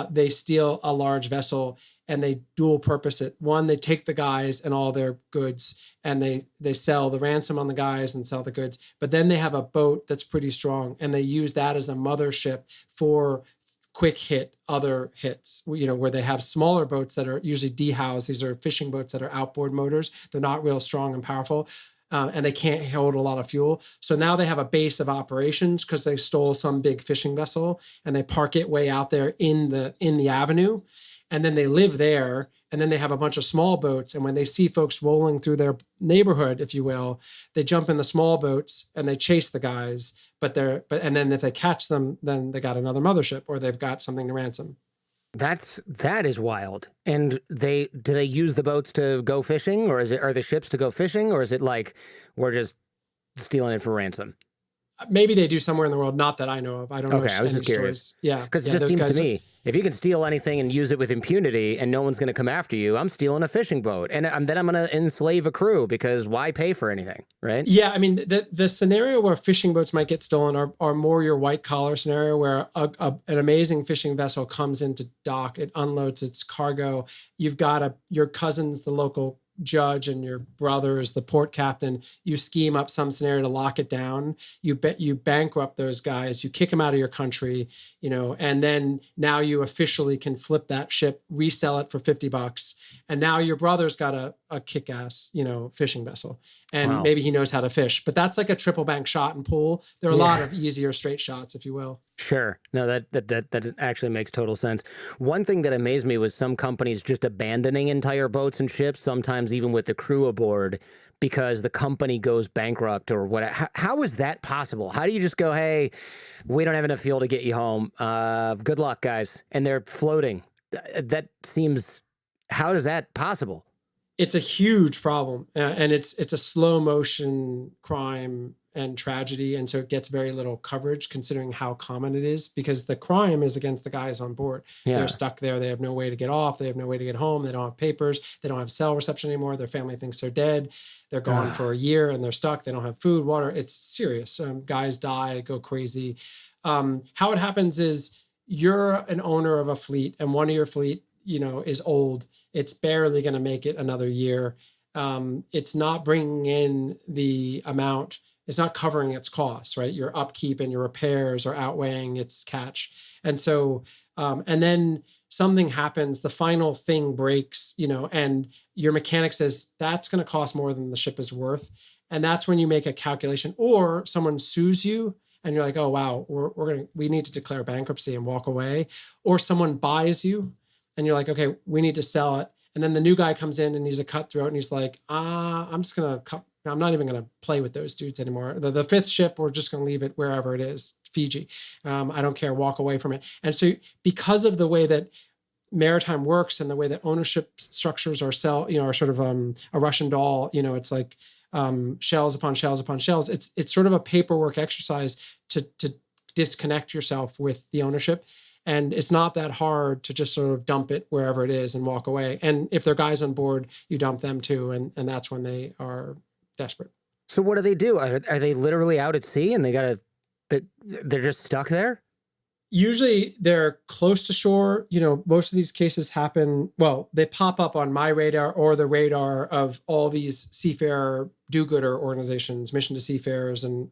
they steal a large vessel and they dual purpose it. One, they take the guys and all their goods and they sell the ransom on the guys and sell the goods. But then they have a boat that's pretty strong and they use that as a mothership for quick hit other hits, where they have smaller boats that are usually dehoused. These are fishing boats that are outboard motors. They're not real strong and powerful. And they can't hold a lot of fuel. So now they have a base of operations because they stole some big fishing vessel and they park it way out there in the avenue. And then they live there. And then they have a bunch of small boats. And when they see folks rolling through their neighborhood, if you will, they jump in the small boats and they chase the guys. And then if they catch them, then they got another mothership or they've got something to ransom. That is wild. And do they use the boats to go fishing, or are the ships to go fishing, or is it like we're just stealing it for ransom? Maybe they do somewhere in the world, not that I know of. I don't know. Okay, I was just curious. Yeah. Because it just seems to me, if you can steal anything and use it with impunity and no one's going to come after you, I'm stealing a fishing boat. And then I'm going to enslave a crew because why pay for anything, right? Yeah, I mean, the scenario where fishing boats might get stolen are more your white collar scenario where an amazing fishing vessel comes into dock, it unloads its cargo. You've got your cousin's the local judge and your brother is the port captain. You scheme up some scenario to lock it down. You bankrupt those guys. You kick them out of your country, and then now you officially can flip that ship, resell it for $50, and now your brother's got a kick-ass, fishing vessel, and maybe he knows how to fish. But that's like a triple bank shot and pull. There are a lot of easier straight shots, if you will. Sure. No, that actually makes total sense. One thing that amazed me was some companies just abandoning entire boats and ships, sometimes even with the crew aboard, because the company goes bankrupt or what. How is that possible? How do you just go, hey, we don't have enough fuel to get you home. Good luck, guys. And they're floating. That seems, how is that possible? It's a huge problem, and it's a slow motion crime and tragedy, and so it gets very little coverage considering how common it is, because the crime is against the guys on board. Yeah. They're stuck there. They have no way to get off. They have no way to get home. They don't have papers. They don't have cell reception anymore. Their family thinks they're dead. They're gone for a year and they're stuck. They don't have food, water. It's serious. Guys die, go crazy. How it happens is you're an owner of a fleet and one of your fleet, is old. It's barely going to make it another year. It's not bringing in the amount. It's not covering its costs, right? Your upkeep and your repairs are outweighing its catch. And so, and then something happens, the final thing breaks, and your mechanic says, that's going to cost more than the ship is worth. And that's when you make a calculation, or someone sues you and you're like, oh, wow, we need to declare bankruptcy and walk away. Or someone buys you and you're like, okay, we need to sell it. And then the new guy comes in and he's a cutthroat and he's like, I'm just going to I'm not even going to play with those dudes anymore. The fifth ship, we're just going to leave it wherever it is, Fiji. I don't care, walk away from it. And so because of the way that maritime works and the way that ownership structures are are sort of a Russian doll, it's like shells upon shells upon shells. It's sort of a paperwork exercise to disconnect yourself with the ownership. And it's not that hard to just sort of dump it wherever it is and walk away. And if there are guys on board, you dump them too. And that's when they are desperate. So what do they do? Are they literally out at sea and they're just stuck there? Usually they're close to shore. Most of these cases happen, they pop up on my radar or the radar of all these seafarer do-gooder organizations, Mission to Seafarers, and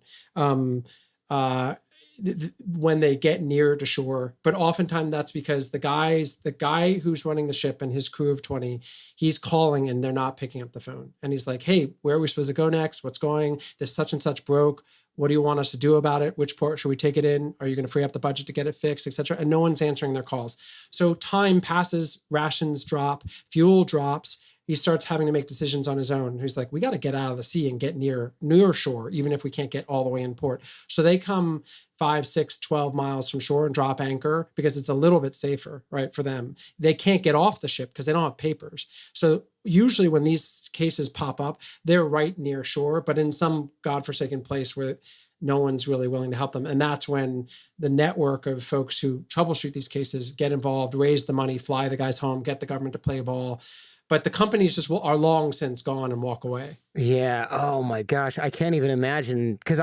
when they get near to shore. But oftentimes that's because the guy who's running the ship and his crew of 20, he's calling and they're not picking up the phone. And he's like, hey, where are we supposed to go next? What's going? This such and such broke. What do you want us to do about it? Which port should we take it in? Are you going to free up the budget to get it fixed, et cetera? And no one's answering their calls. So time passes, rations drop, fuel drops. He starts having to make decisions on his own. He's like, we got to get out of the sea and get near shore, even if we can't get all the way in port. So they come 5, 6, 12 miles from shore and drop anchor because it's a little bit safer, right, for them. They can't get off the ship because they don't have papers. So usually when these cases pop up, they're right near shore, but in some godforsaken place where no one's really willing to help them. And that's when the network of folks who troubleshoot these cases get involved, raise the money, fly the guys home, get the government to play ball. But the companies just are long since gone and walk away. Yeah. Oh my gosh. I can't even imagine. Because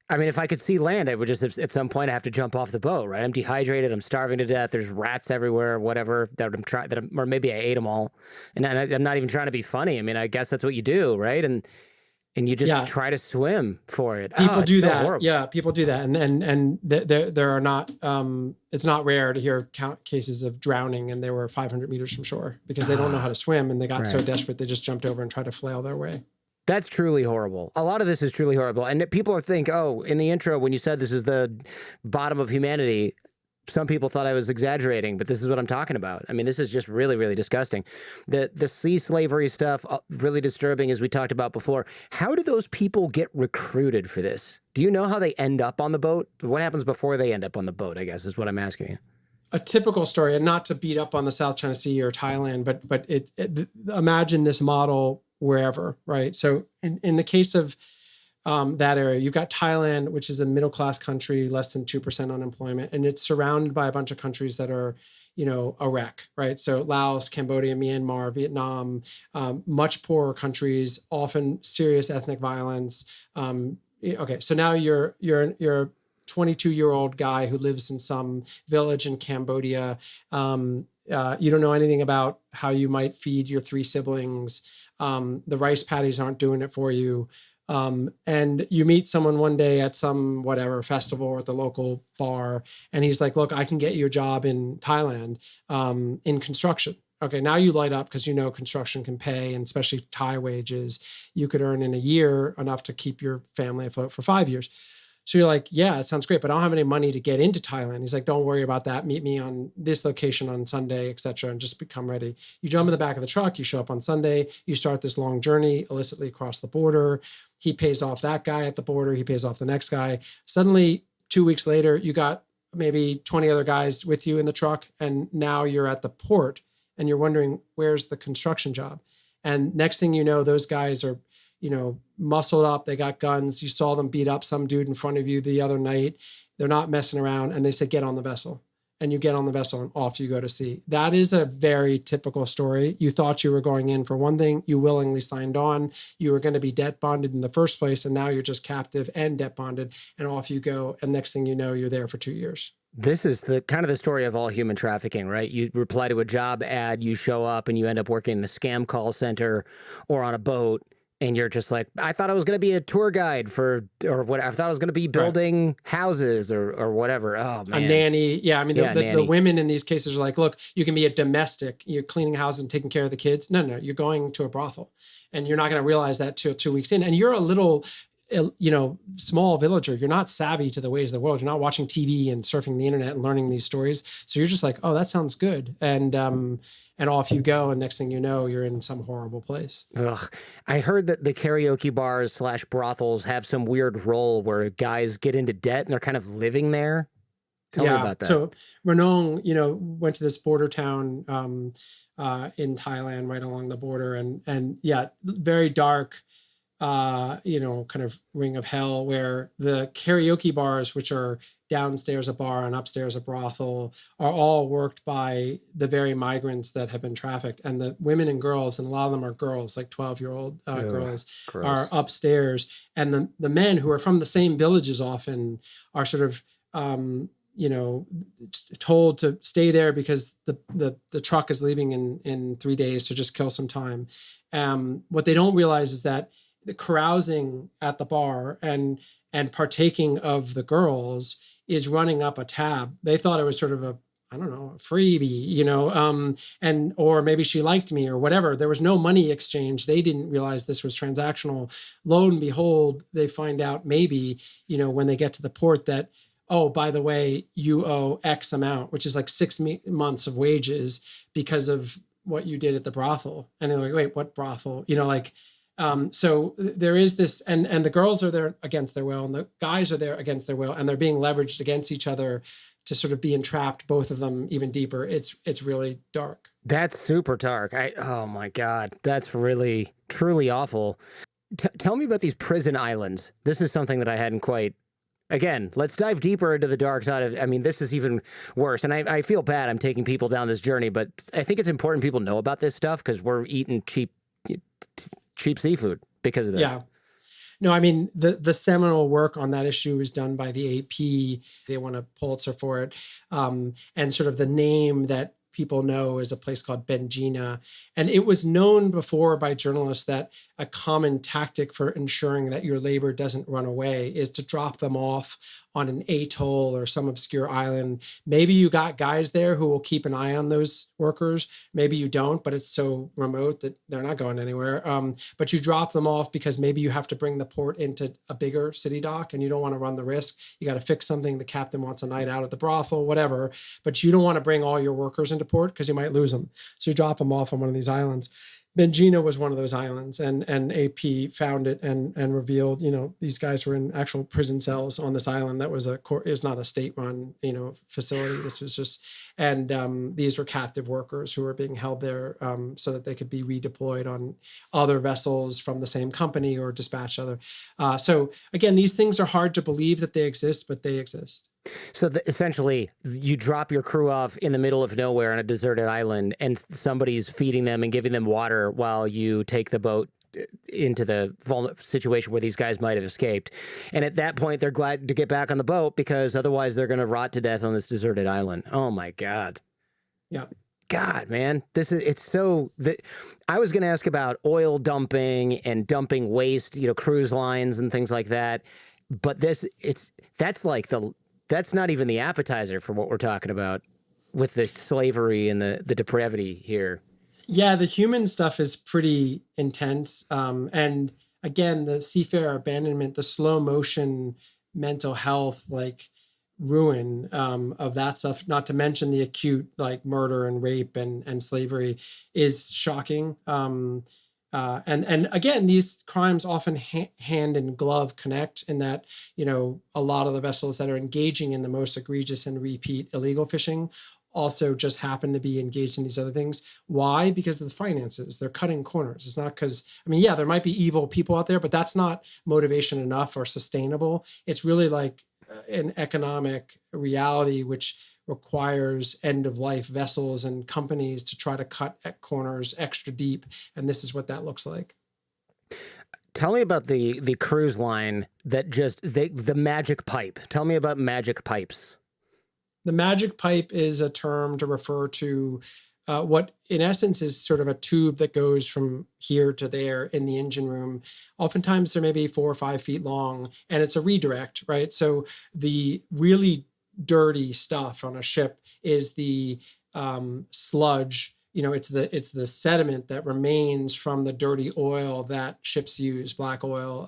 if I could see land, I would just, at some point, I have to jump off the boat, right? I'm dehydrated. I'm starving to death. There's rats everywhere, whatever, or maybe I ate them all. And I'm not even trying to be funny. I guess that's what you do, right? And you just try to swim for it. People do that. Horrible. Yeah, people do that. And there are not, it's not rare to hear cases of drowning and they were 500 meters from shore because they don't know how to swim and they got so desperate they just jumped over and tried to flail their way. That's truly horrible. A lot of this is truly horrible. And people think, in the intro, when you said this is the bottom of humanity, some people thought I was exaggerating, but this is what I'm talking about. This is just really, really disgusting. The sea slavery stuff, really disturbing, as we talked about before. How do those people get recruited for this? Do you know how they end up on the boat? What happens before they end up on the boat, I guess, is what I'm asking you. A typical story, and not to beat up on the South China Sea or Thailand, but imagine this model wherever, right? So in the case of that area, you've got Thailand, which is a middle-class country, less than 2% unemployment, and it's surrounded by a bunch of countries that are, a wreck, right? So Laos, Cambodia, Myanmar, Vietnam, much poorer countries, often serious ethnic violence. Okay, so now you're a 22-year-old guy who lives in some village in Cambodia. You don't know anything about how you might feed your 3 siblings. The rice paddies aren't doing it for you. And you meet someone one day at some festival or at the local bar, and he's like, look, I can get you a job in Thailand in construction. Okay, now you light up because construction can pay, and especially Thai wages. You could earn in a year enough to keep your family afloat for 5 years. So you're like, yeah, it sounds great, but I don't have any money to get into Thailand. He's like, don't worry about that. Meet me on this location on Sunday, et cetera, and just become ready. You jump in the back of the truck, you show up on Sunday, you start this long journey illicitly across the border. He pays off that guy at the border. He pays off the next guy. Suddenly, 2 weeks later, you got maybe 20 other guys with you in the truck, and now you're at the port, and you're wondering, where's the construction job? And next thing you know, those guys are muscled up. They got guns. You saw them beat up some dude in front of you the other night. They're not messing around. And they said, get on the vessel. And you get on the vessel and off you go to sea. That is a very typical story. You thought you were going in for one thing. You willingly signed on. You were going to be debt bonded in the first place. And now you're just captive and debt bonded. And off you go. And next thing you know, you're there for 2 years. This is the kind of the story of all human trafficking, right? You reply to a job ad, you show up, and you end up working in a scam call center or on a boat. And you're just like, I thought I was going to be a tour guide or what? I thought I was going to be building houses or whatever. Oh, man. A nanny. Yeah. The women in these cases are like, look, you can be a domestic. You're cleaning houses and taking care of the kids. No, you're going to a brothel. And you're not going to realize that till 2 weeks in. And you're a little small villager, you're not savvy to the ways of the world. You're not watching TV and surfing the internet and learning these stories. So you're just like, oh, that sounds good. And off you go. And next thing you know, you're in some horrible place. Ugh. I heard that the karaoke bars slash brothels have some weird role where guys get into debt and they're kind of living there. Tell me about that. So Ranong, went to this border town in Thailand, right along the border, and yeah, very dark, kind of ring of hell, where the karaoke bars, which are downstairs a bar and upstairs a brothel, are all worked by the very migrants that have been trafficked. And the women and girls, and a lot of them are girls, like 12-year-old girls, gross. are upstairs. And the men, who are from the same villages often, are sort of told to stay there because the truck is leaving in 3 days, to just kill some time. What they don't realize is that the carousing at the bar and partaking of the girls is running up a tab. They thought it was sort of a freebie, or maybe she liked me or whatever. There was no money exchange. They didn't realize this was transactional. Lo and behold, they find out maybe, when they get to the port, that, oh, by the way, you owe X amount, which is like 6 months of wages because of what you did at the brothel. And they're like, wait, what brothel? So there is this, and the girls are there against their will, and the guys are there against their will, and they're being leveraged against each other to sort of be entrapped, both of them, even deeper. It's really dark. That's super dark. Oh my God, that's really, truly awful. Tell me about these prison islands. This is something that I hadn't quite. Again, let's dive deeper into the dark side of, this is even worse. And I feel bad I'm taking people down this journey, but I think it's important people know about this stuff, because we're eating cheap seafood because of this. Yeah. No, the seminal work on that issue was done by the AP. They won a Pulitzer for it. And sort of the name that people know is a place called Benjina. And it was known before by journalists that a common tactic for ensuring that your labor doesn't run away is to drop them off on an atoll or some obscure island. Maybe you got guys there who will keep an eye on those workers. Maybe you don't, but it's so remote that they're not going anywhere. But you drop them off because maybe you have to bring the port into a bigger city dock and you don't want to run the risk. You got to fix something. The captain wants a night out at the brothel, whatever, but you don't want to bring all your workers into port because you might lose them. So you drop them off on one of these islands. Benjina was one of those islands, and AP found it and revealed, these guys were in actual prison cells on this island. That was it was not a state-run, facility. This was just, and these were captive workers who were being held there so that they could be redeployed on other vessels from the same company or dispatched other. So again, these things are hard to believe that they exist, but they exist. So essentially, you drop your crew off in the middle of nowhere on a deserted island, and somebody's feeding them and giving them water while you take the boat into the situation where these guys might have escaped. And at that point, they're glad to get back on the boat, because otherwise they're going to rot to death on this deserted island. Oh, my God. Yeah. God, man, I was going to ask about oil dumping and dumping waste, cruise lines and things like that. But that's not even the appetizer for what we're talking about with the slavery and the depravity here. Yeah, the human stuff is pretty intense. And again, the seafarer abandonment, the slow motion mental health, like ruin of that stuff, not to mention the acute like murder and rape and slavery, is shocking. And again, these crimes often hand in glove connect, in that, a lot of the vessels that are engaging in the most egregious and repeat illegal fishing also just happen to be engaged in these other things. Why? Because of the finances. They're cutting corners. It's not because, there might be evil people out there, but that's not motivation enough or sustainable. It's really like an economic reality which requires end-of-life vessels and companies to try to cut at corners extra deep, and this is what that looks like. Tell me about the cruise line that the magic pipe. Tell me about magic pipes. The magic pipe is a term to refer to what in essence is sort of a tube that goes from here to there in the engine room. Oftentimes they're maybe 4 or 5 feet long, and it's a redirect, right? So the really dirty stuff on a ship is the sludge, it's the sediment that remains from the dirty oil that ships use, black oil,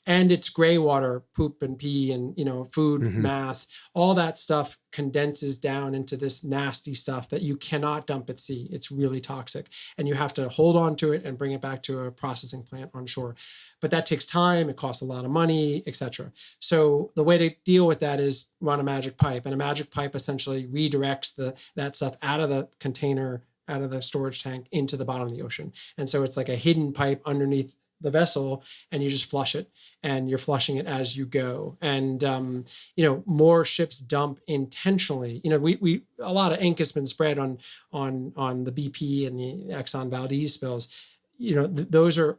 and it's gray water, poop and pee, and food mass. All that stuff condenses down into this nasty stuff that you cannot dump at sea. It's really toxic, and you have to hold on to it and bring it back to a processing plant on shore. But that takes time. It costs a lot of money, etc. So the way to deal with that is run a magic pipe, and a magic pipe essentially redirects that stuff out of the container, out of the storage tank, into the bottom of the ocean. And so it's like a hidden pipe underneath the vessel, and you just flush it, and you're flushing it as you go. And more ships dump intentionally. We a lot of ink has been spread on the BP and the Exxon Valdez spills. Those are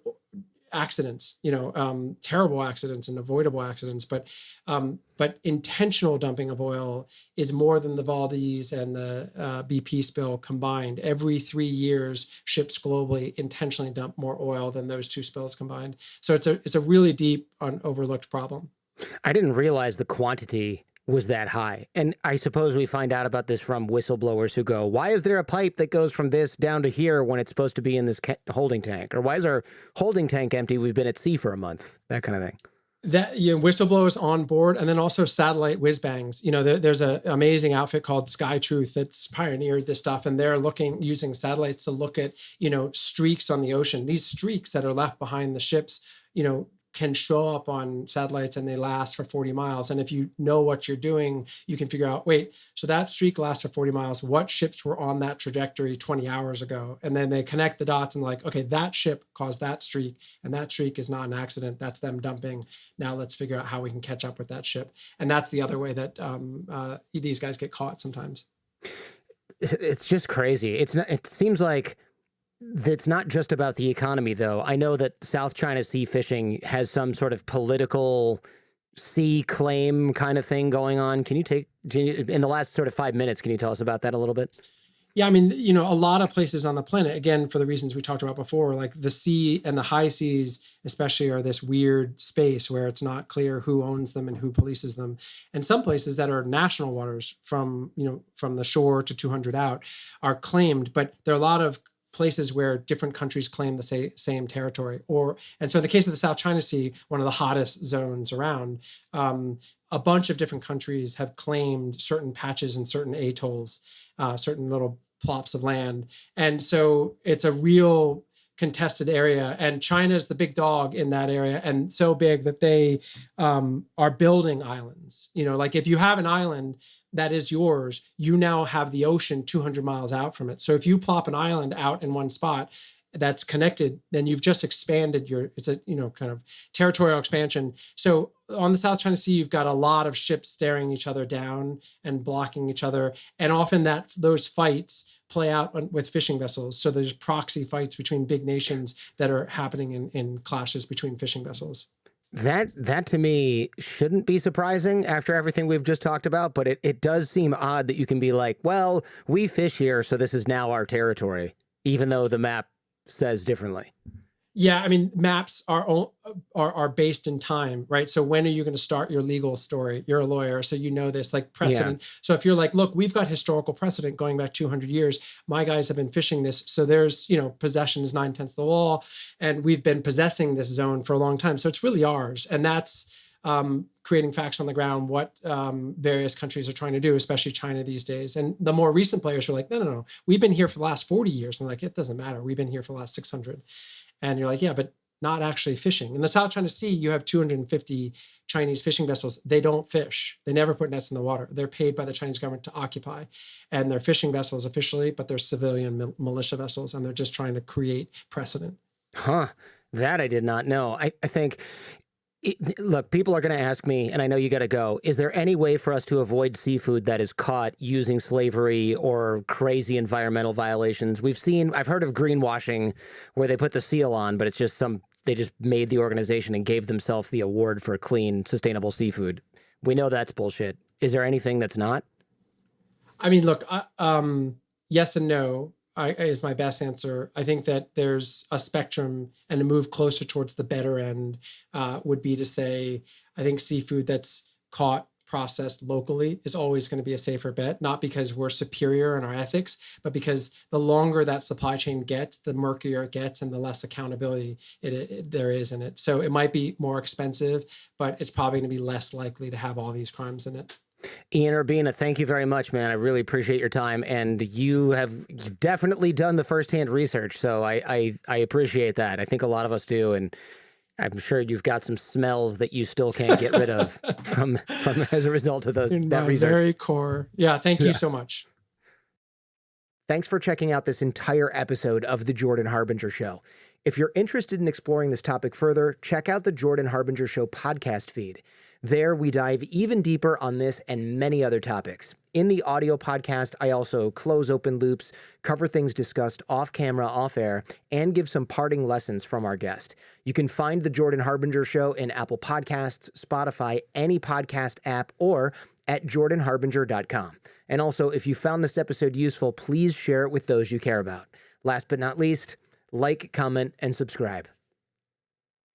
accidents, terrible accidents and avoidable accidents, but intentional dumping of oil is more than the Valdez and the BP spill combined. Every 3 years, ships globally intentionally dump more oil than those two spills combined. So it's a really deep, overlooked problem. I didn't realize the quantity was that high. And I suppose we find out about this from whistleblowers who go, why is there a pipe that goes from this down to here when it's supposed to be in this holding tank? Or why is our holding tank empty? We've been at sea for a month, that kind of thing. That whistleblowers on board, and then also satellite whiz bangs. There's an amazing outfit called Sky Truth that's pioneered this stuff, and they're using satellites to look at streaks on the ocean. These streaks that are left behind the ships, can show up on satellites, and they last for 40 miles. And if you know what you're doing, you can figure out, wait, so that streak lasts for 40 miles. What ships were on that trajectory 20 hours ago? And then they connect the dots and okay, that ship caused that streak, and that streak is not an accident. That's them dumping. Now let's figure out how we can catch up with that ship. And that's the other way that these guys get caught sometimes. It's just crazy. It seems like it's not just about the economy, though. I know that South China Sea fishing has some sort of political sea claim kind of thing going on. In the last sort of 5 minutes, can you tell us about that a little bit? Yeah, I mean, a lot of places on the planet, again, for the reasons we talked about before, like the sea and the high seas, especially, are this weird space where it's not clear who owns them and who polices them. And some places that are national waters from the shore to 200 out are claimed, but there are a lot of places where different countries claim the same territory. And so in the case of the South China Sea, one of the hottest zones around, a bunch of different countries have claimed certain patches and certain atolls, certain little plops of land. And so it's a real contested area, and China is the big dog in that area, and so big that they are building islands. If you have an island that is yours, you now have the ocean 200 miles out from it. So if you plop an island out in one spot that's connected, then you've just expanded it's a kind of territorial expansion. So on the South China Sea, you've got a lot of ships staring each other down and blocking each other, and often those fights play out with fishing vessels. So there's proxy fights between big nations that are happening in clashes between fishing vessels. That to me shouldn't be surprising after everything we've just talked about, but it does seem odd that you can be like, well, we fish here, so this is now our territory, even though the map says differently. Yeah, I mean, maps are based in time, right? So when are you going to start your legal story? You're a lawyer, so you know this, like precedent. Yeah. So if you're like, look, we've got historical precedent going back 200 years. My guys have been fishing this. So there's, possession is 9/10 of the law, and we've been possessing this zone for a long time. So it's really ours. And that's creating facts on the ground, what various countries are trying to do, especially China these days. And the more recent players are like, no, we've been here for the last 40 years. And like, it doesn't matter. We've been here for the last 600. And you're like, yeah, but not actually fishing. In the South China Sea, you have 250 Chinese fishing vessels. They don't fish. They never put nets in the water. They're paid by the Chinese government to occupy. And they're fishing vessels officially, but they're civilian militia vessels, and they're just trying to create precedent. Huh. That I did not know. I think... Look, people are going to ask me, and I know you got to go, is there any way for us to avoid seafood that is caught using slavery or crazy environmental violations? I've heard of greenwashing where they put the seal on, but it's just they just made the organization and gave themselves the award for clean, sustainable seafood. We know that's bullshit. Is there anything that's not? I mean, look, yes and no. Is my best answer. I think that there's a spectrum, and to move closer towards the better end would be to say, I think seafood that's caught processed locally is always going to be a safer bet, not because we're superior in our ethics, but because the longer that supply chain gets, the murkier it gets and the less accountability there is in it. So it might be more expensive, but it's probably going to be less likely to have all these crimes in it. Ian Urbina, thank you very much, man. I really appreciate your time, and you've definitely done the firsthand research, so I appreciate that. I think a lot of us do, and I'm sure you've got some smells that you still can't get rid of from as a result of that research. Very core. Yeah, thank you so much. Thanks for checking out this entire episode of The Jordan Harbinger Show. If you're interested in exploring this topic further, check out the Jordan Harbinger Show podcast feed. There, we dive even deeper on this and many other topics. In the audio podcast, I also close open loops, cover things discussed off camera, off air, and give some parting lessons from our guest. You can find The Jordan Harbinger Show in Apple Podcasts, Spotify, any podcast app, or at jordanharbinger.com. And also, if you found this episode useful, please share it with those you care about. Last but not least, like, comment, and subscribe.